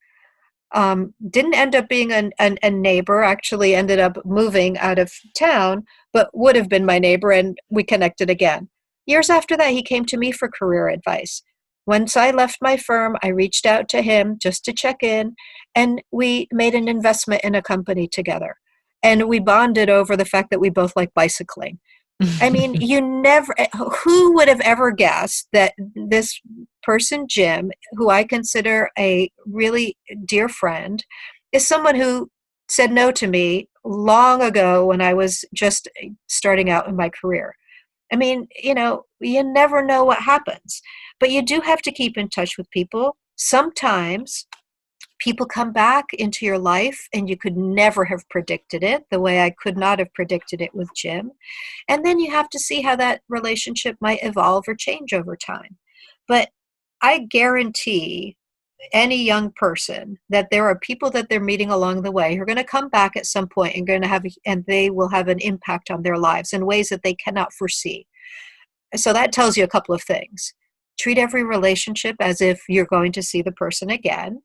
Didn't end up being a neighbor, actually ended up moving out of town, but would have been my neighbor, and we connected again. Years after that, he came to me for career advice. Once I left my firm, I reached out to him just to check in, and we made an investment in a company together. And we bonded over the fact that we both like bicycling. I mean, who would have ever guessed that this person, Jim, who I consider a really dear friend, is someone who said no to me long ago when I was just starting out in my career. I mean, you never know what happens, but you do have to keep in touch with people. Sometimes people come back into your life and you could never have predicted it the way I could not have predicted it with Jim. And then you have to see how that relationship might evolve or change over time. But I guarantee any young person that there are people that they're meeting along the way who are going to come back at some point and they will have an impact on their lives in ways that they cannot foresee. So that tells you a couple of things. Treat every relationship as if you're going to see the person again.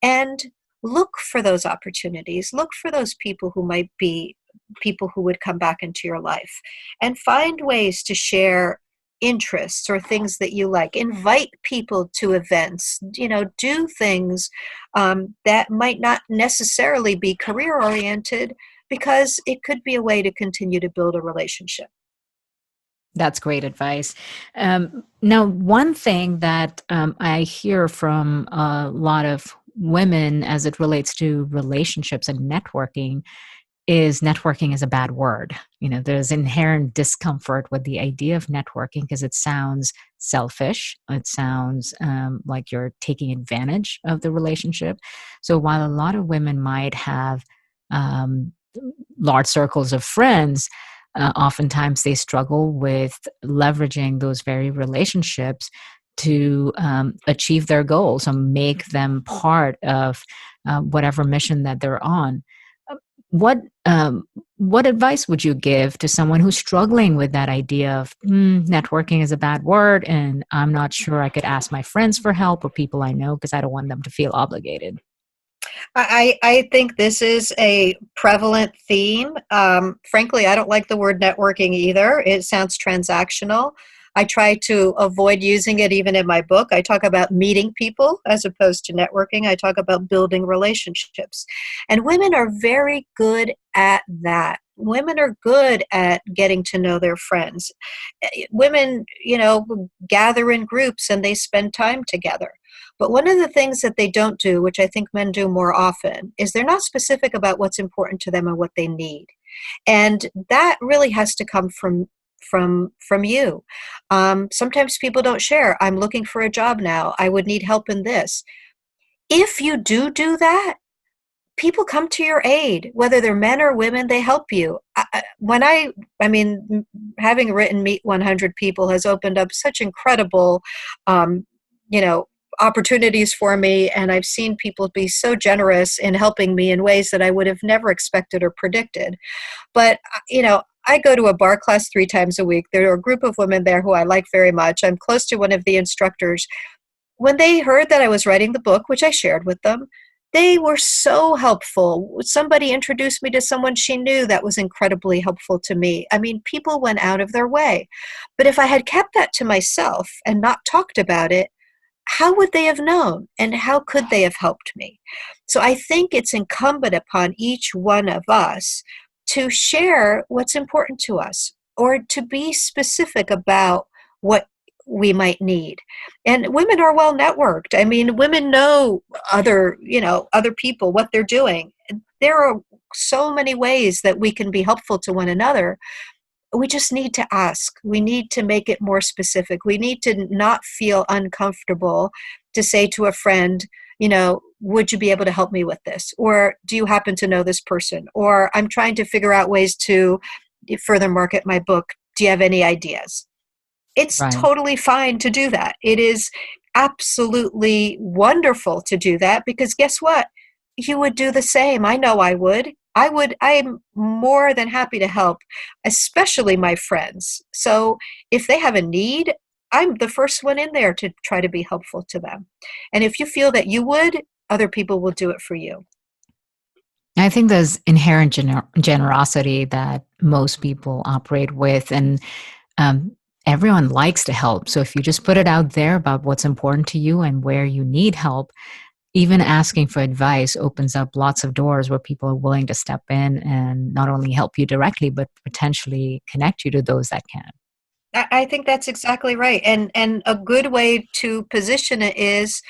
And look for those opportunities. Look for those people who might be people who would come back into your life. And find ways to share interests or things that you like. Invite people to events. Do things that might not necessarily be career-oriented, because it could be a way to continue to build a relationship. That's great advice. Now, one thing that I hear from a lot of women as it relates to relationships and networking is a bad word. There's inherent discomfort with the idea of networking because it sounds selfish. It sounds like you're taking advantage of the relationship. So while a lot of women might have large circles of friends, oftentimes they struggle with leveraging those very relationships to achieve their goals and make them part of whatever mission that they're on. Uh, what advice would you give to someone who's struggling with that idea of networking is a bad word, and I'm not sure I could ask my friends for help or people I know because I don't want them to feel obligated? I think this is a prevalent theme. Frankly, I don't like the word networking either. It sounds transactional. I try to avoid using it even in my book. I talk about meeting people as opposed to networking. I talk about building relationships. And women are very good at that. Women are good at getting to know their friends. Women, gather in groups and they spend time together. But one of the things that they don't do, which I think men do more often, is they're not specific about what's important to them and what they need. And that really has to come from you. Sometimes people don't share. I'm looking for a job now. I would need help in this. If you do that, people come to your aid, whether they're men or women, they help you. Having written Meet 100 People has opened up such incredible, opportunities for me. And I've seen people be so generous in helping me in ways that I would have never expected or predicted. But, I go to a bar class 3 times a week. There are a group of women there who I like very much. I'm close to one of the instructors. When they heard that I was writing the book, which I shared with them, they were so helpful. Somebody introduced me to someone she knew that was incredibly helpful to me. I mean, people went out of their way. But if I had kept that to myself and not talked about it, how would they have known? And how could they have helped me? So I think it's incumbent upon each one of us to share what's important to us, or to be specific about what we might need. And women are well networked. I mean, women know other people, what they're doing. There are so many ways that we can be helpful to one another. We just need to ask. We need to make it more specific. We need to not feel uncomfortable to say to a friend, would you be able to help me with this? Or do you happen to know this person? Or I'm trying to figure out ways to further market my book. Do you have any ideas? It's Right. totally fine to do that. It is absolutely wonderful to do that, because guess what? You would do the same. I know I would. I'm more than happy to help, especially my friends. So if they have a need, I'm the first one in there to try to be helpful to them. And if you feel that you would, other people will do it for you. I think there's inherent generosity that most people operate with, and everyone likes to help. So if you just put it out there about what's important to you and where you need help, even asking for advice opens up lots of doors where people are willing to step in and not only help you directly, but potentially connect you to those that can. I think that's exactly right. And a good way to position it is,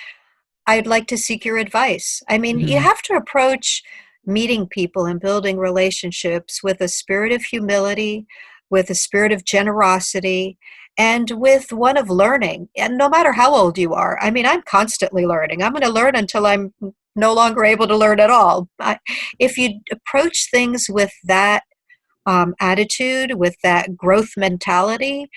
I'd like to seek your advice. I mean, you Mhm. have to approach meeting people and building relationships with a spirit of humility, with a spirit of generosity, and with one of learning. And no matter how old you are, I mean, I'm constantly learning. I'm going to learn until I'm no longer able to learn at all. If you approach things with that attitude, with that growth mentality,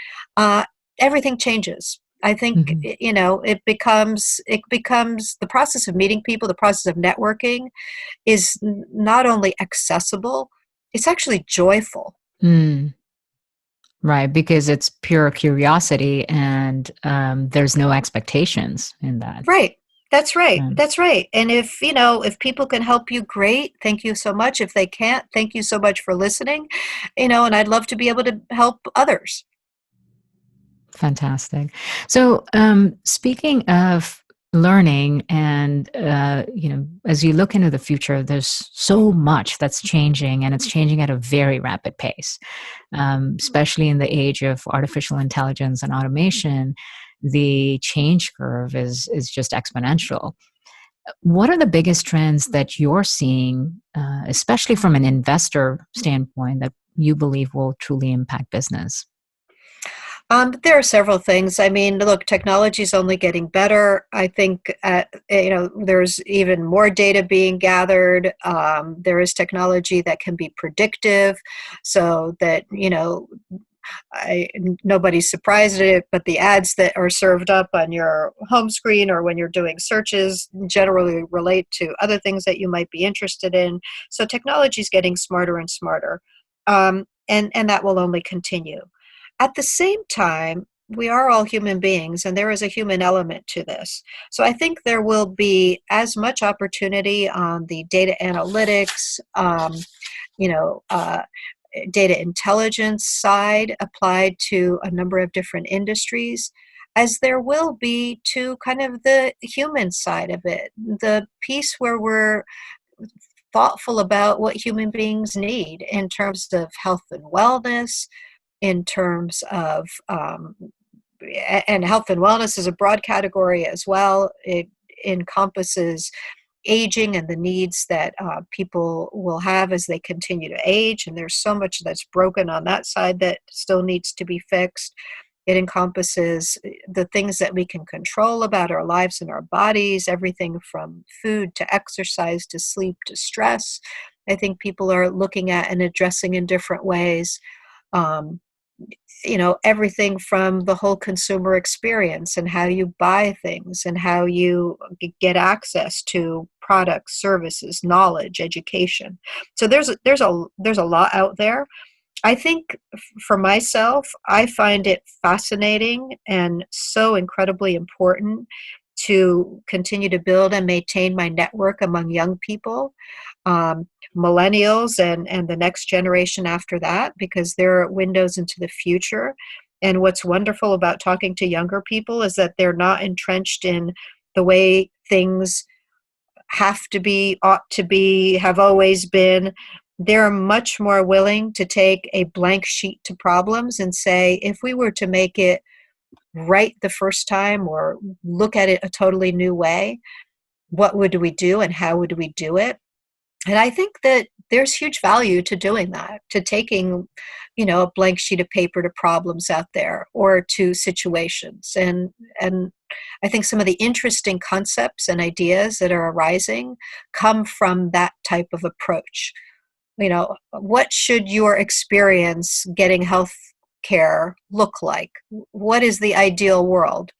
everything changes. I think Mhm. it becomes the process of meeting people, the process of networking is not only accessible, it's actually joyful. Mm. Right, because it's pure curiosity and there's no expectations in that. Right. That's right. Um, That's right. And if people can help you, great. Thank you so much. If they can't, thank you so much for listening. And I'd love to be able to help others. Fantastic. So, speaking of learning, and as you look into the future, there's so much that's changing, and it's changing at a very rapid pace. Especially in the age of artificial intelligence and automation, the change curve is just exponential. What are the biggest trends that you're seeing, especially from an investor standpoint, that you believe will truly impact business? There are several things. I mean, look, technology is only getting better. I think, there's even more data being gathered. There is technology that can be predictive, so that, nobody's surprised at it, but the ads that are served up on your home screen or when you're doing searches generally relate to other things that you might be interested in. So technology is getting smarter and smarter, and that will only continue. At the same time, we are all human beings, and there is a human element to this. So I think there will be as much opportunity on the data analytics, data intelligence side applied to a number of different industries, as there will be to kind of the human side of it, the piece where we're thoughtful about what human beings need in terms of health and wellness, in terms of and health and wellness is a broad category as well. It encompasses aging and the needs that people will have as they continue to age. And there's so much that's broken on that side that still needs to be fixed. It encompasses the things that we can control about our lives and our bodies, everything from food to exercise to sleep to stress. I think people are looking at and addressing in different ways. Everything from the whole consumer experience and how you buy things and how you get access to products, services, knowledge, education. So there's a lot out there. I think for myself, I find it fascinating and so incredibly important to continue to build and maintain my network among young people, millennials and the next generation after that, because they're windows into the future. And what's wonderful about talking to younger people is that they're not entrenched in the way things have to be, ought to be, have always been. They're much more willing to take a blank sheet to problems and say, if we were to make it right the first time or look at it a totally new way, what would we do and how would we do it? And I think that there's huge value to doing that, to taking, a blank sheet of paper to problems out there or to situations. And I think some of the interesting concepts and ideas that are arising come from that type of approach. What should your experience getting health care look like? What is the ideal world?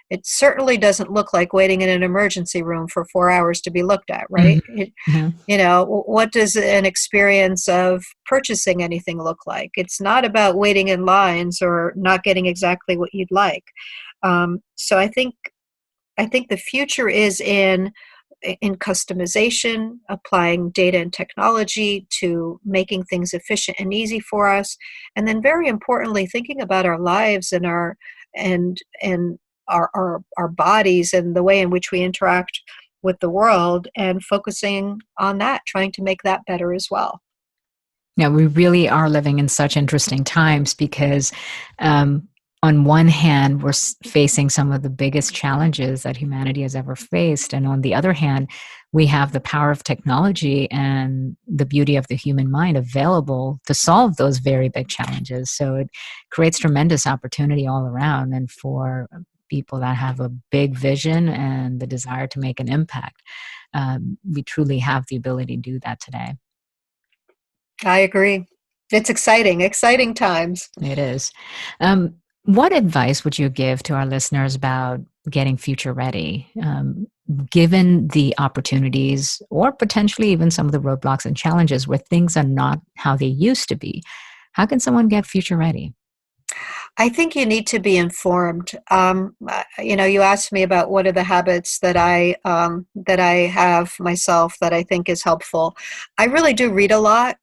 It certainly doesn't look like waiting in an emergency room for 4 hours to be looked at, right? What does an experience of purchasing anything look like? It's not about waiting in lines or not getting exactly what you'd like. So I think the future is in customization, applying data and technology to making things efficient and easy for us, and then very importantly, thinking about our lives and our bodies and the way in which we interact with the world, and focusing on that, trying to make that better as well. Yeah, we really are living in such interesting times because on one hand, we're facing some of the biggest challenges that humanity has ever faced. And on the other hand, we have the power of technology and the beauty of the human mind available to solve those very big challenges. So it creates tremendous opportunity all around. And for people that have a big vision and the desire to make an impact, we truly have the ability to do that today. I agree. It's exciting times. It is. What advice would you give to our listeners about getting future ready, given the opportunities or potentially even some of the roadblocks and challenges where things are not how they used to be? How can someone get future ready? I think you need to be informed. You asked me about what are the habits that I have myself that I think is helpful. I really do read a lot.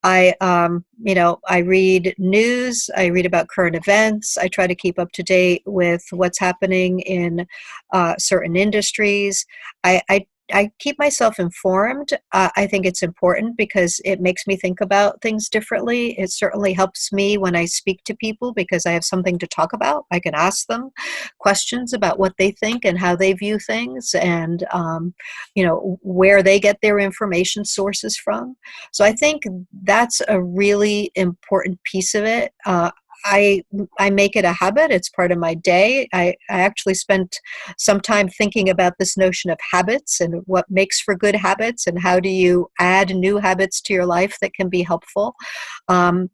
I read news, I read about current events, I try to keep up to date with what's happening in certain industries. I keep myself informed. I think it's important because it makes me think about things differently. It certainly helps me when I speak to people because I have something to talk about. I can ask them questions about what they think and how they view things and, where they get their information sources from. So I think that's a really important piece of it. I make it a habit. It's part of my day. I actually spent some time thinking about this notion of habits and what makes for good habits and how do you add new habits to your life that can be helpful. I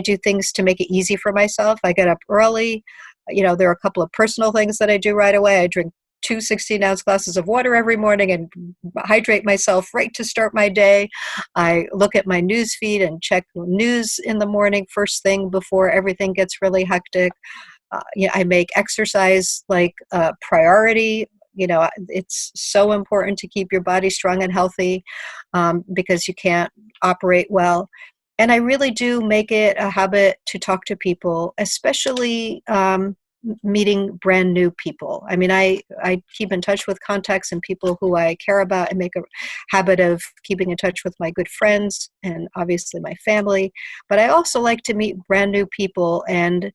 do things to make it easy for myself. I get up early. There are a couple of personal things that I do right away. I drink 2 16-ounce glasses of water every morning and hydrate myself right to start my day. I look at my news feed and check news in the morning first thing before everything gets really hectic. I make exercise like a priority. It's so important to keep your body strong and healthy because you can't operate well. And I really do make it a habit to talk to people, especially meeting brand new people. I mean, I keep in touch with contacts and people who I care about and make a habit of keeping in touch with my good friends and obviously my family. But I also like to meet brand new people and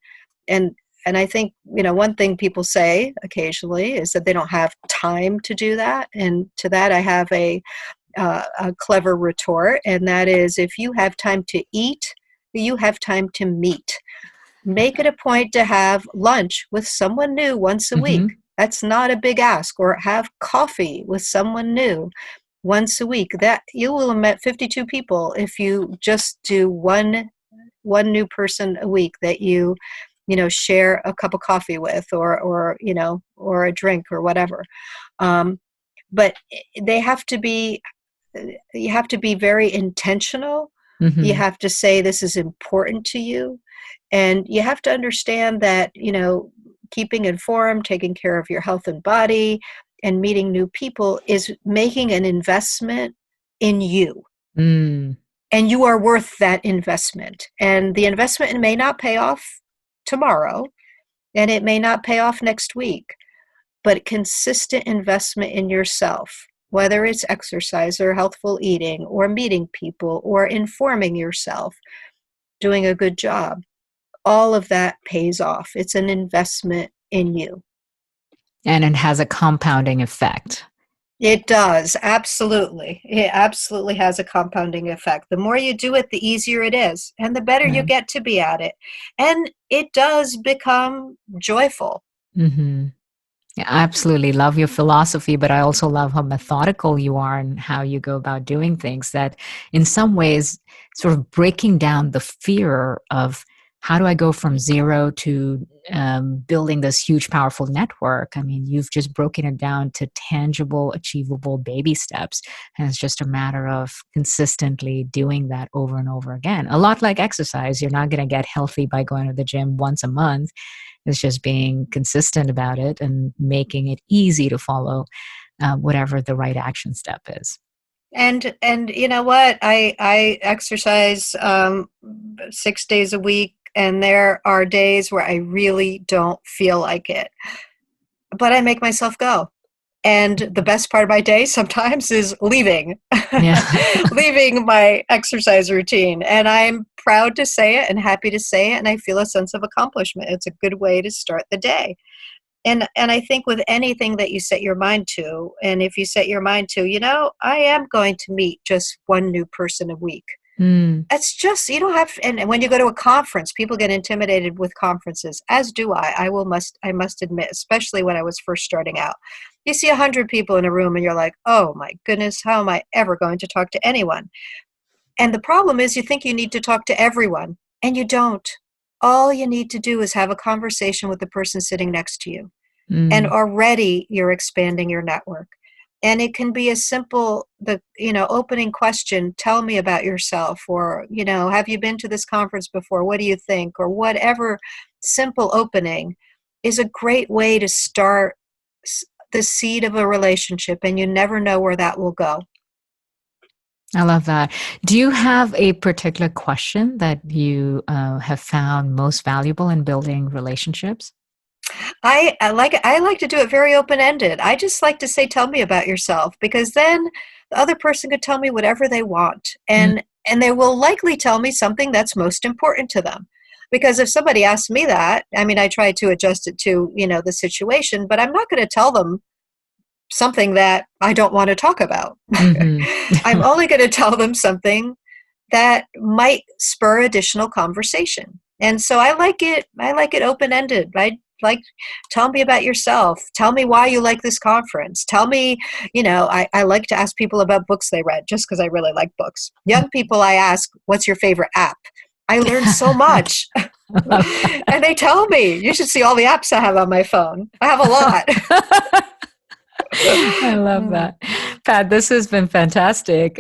I think, one thing people say occasionally is that they don't have time to do that. And to that, I have a clever retort, and that is, if you have time to eat, you have time to meet. Make it a point to have lunch with someone new once a week. That's not a big ask. Or have coffee with someone new once a week. That you will have met 52 people if you just do one new person a week that you share a cup of coffee with or a drink or whatever. But you have to be very intentional. You have to say this is important to you. And you have to understand that, keeping informed, taking care of your health and body, and meeting new people is making an investment in you. And you are worth that investment. And the investment may not pay off tomorrow, and it may not pay off next week, but consistent investment in yourself, whether it's exercise or healthful eating or meeting people or informing yourself, doing a good job. All of that pays off. It's an investment in you. And it has a compounding effect. It does. Absolutely. It absolutely has a compounding effect. The more you do it, the easier it is. And the better you get to be at it. And it does become joyful. Yeah, I absolutely love your philosophy, but I also love how methodical you are and how you go about doing things that in some ways sort of breaking down the fear of how do I go from zero to building this huge, powerful network? I mean, you've just broken it down to tangible, achievable baby steps. And it's just a matter of consistently doing that over and over again. A lot like exercise. You're not going to get healthy by going to the gym once a month. It's just being consistent about it and making it easy to follow whatever the right action step is. And you know what? I exercise 6 days a week. And there are days where I really don't feel like it. But I make myself go. And the best part of my day sometimes is leaving. Leaving my exercise routine. And I'm proud to say it and happy to say it. And I feel a sense of accomplishment. It's a good way to start the day. And I think with anything that you set your mind to, and if you set your mind to, I am going to meet just one new person a week. It's just, you don't have, and when you go to a conference, people get intimidated with conferences, as do I. I must admit, especially when I was first starting out. You see 100 people in a room and you're like, oh my goodness, how am I ever going to talk to anyone? And the problem is you think you need to talk to everyone, and you don't. All you need to do is have a conversation with the person sitting next to you. And already you're expanding your network. And it can be as simple, opening question, tell me about yourself, or, have you been to this conference before? What do you think? Or whatever simple opening is a great way to start the seed of a relationship, and you never know where that will go. I love that. Do you have a particular question that you have found most valuable in building relationships? I like to do it very open-ended. I just like to say, tell me about yourself, because then the other person could tell me whatever they want. And they will likely tell me something that's most important to them. Because if somebody asks me that, I mean, I try to adjust it to, the situation, but I'm not going to tell them something that I don't want to talk about. I'm only going to tell them something that might spur additional conversation. And so I like it open-ended, right? Like, tell me about yourself. Tell me why you like this conference. Tell me, I like to ask people about books they read just because I really like books. Young people, I ask, what's your favorite app? I learned so much. And they tell me, you should see all the apps I have on my phone. I have a lot. I love that. Pat, this has been fantastic.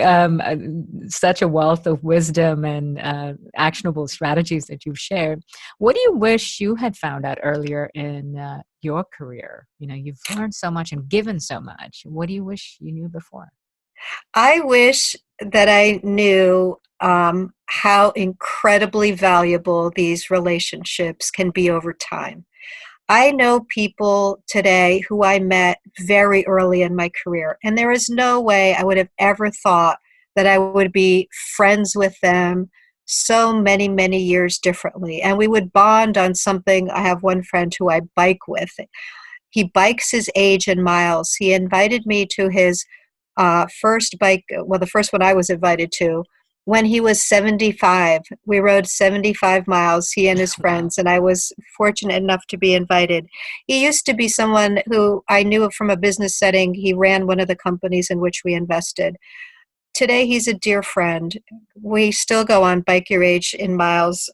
Such a wealth of wisdom and actionable strategies that you've shared. What do you wish you had found out earlier in your career? You've learned so much and given so much. What do you wish you knew before? I wish that I knew how incredibly valuable these relationships can be over time. I know people today who I met very early in my career, and there is no way I would have ever thought that I would be friends with them so many, many years differently. And we would bond on something. I have one friend who I bike with. He bikes his age in miles. He invited me to his first bike, the first one I was invited to, when he was 75. We rode 75 miles, he and his friends, and I was fortunate enough to be invited. He used to be someone who I knew from a business setting. He ran one of the companies in which we invested. Today, he's a dear friend. We still go on bike your age in miles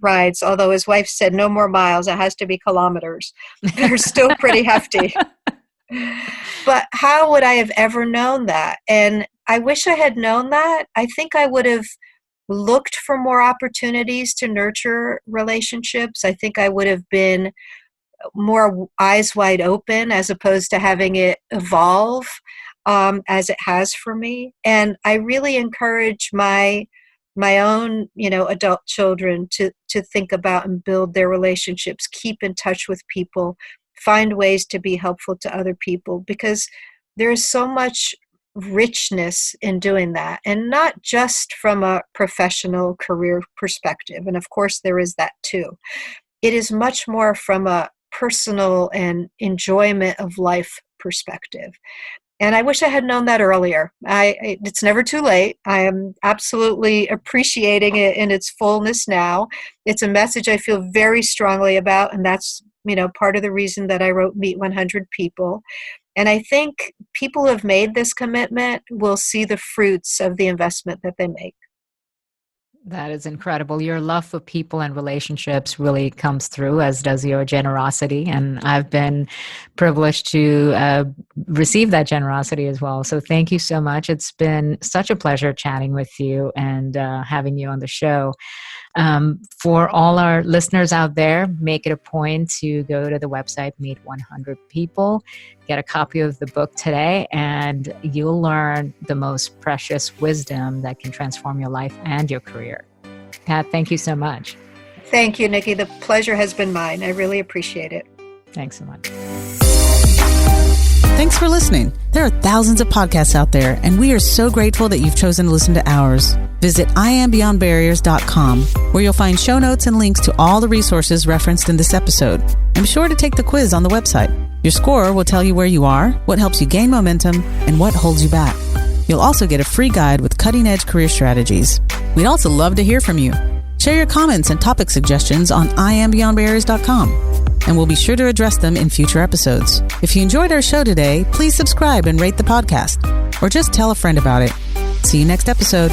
rides, although his wife said no more miles, it has to be kilometers. They're still pretty hefty. But how would I have ever known that? And I wish I had known that. I think I would have looked for more opportunities to nurture relationships. I think I would have been more eyes wide open as opposed to having it evolve as it has for me. And I really encourage my own, adult children to think about and build their relationships, keep in touch with people, find ways to be helpful to other people, because there is so much richness in doing that, and not just from a professional career perspective. And of course, there is that too. It is much more from a personal and enjoyment of life perspective. And I wish I had known that earlier. It's never too late. I am absolutely appreciating it in its fullness now. It's a message I feel very strongly about, and that's part of the reason that I wrote Meet 100 People. And I think people who have made this commitment will see the fruits of the investment that they make. That is incredible. Your love for people and relationships really comes through, as does your generosity. And I've been privileged to receive that generosity as well. So thank you so much. It's been such a pleasure chatting with you and having you on the show. For all our listeners out there, make it a point to go to the website, Meet 100 People, get a copy of the book today, and you'll learn the most precious wisdom that can transform your life and your career. Pat, thank you so much. Thank you, Nikki. The pleasure has been mine. I really appreciate it. Thanks so much. Thanks for listening. There are thousands of podcasts out there, and we are so grateful that you've chosen to listen to ours. Visit IamBeyondBarriers.com, where you'll find show notes and links to all the resources referenced in this episode. And be sure to take the quiz on the website. Your score will tell you where you are, what helps you gain momentum, and what holds you back. You'll also get a free guide with cutting-edge career strategies. We'd also love to hear from you. Share your comments and topic suggestions on IamBeyondBarriers.com. And we'll be sure to address them in future episodes. If you enjoyed our show today, please subscribe and rate the podcast, or just tell a friend about it. See you next episode.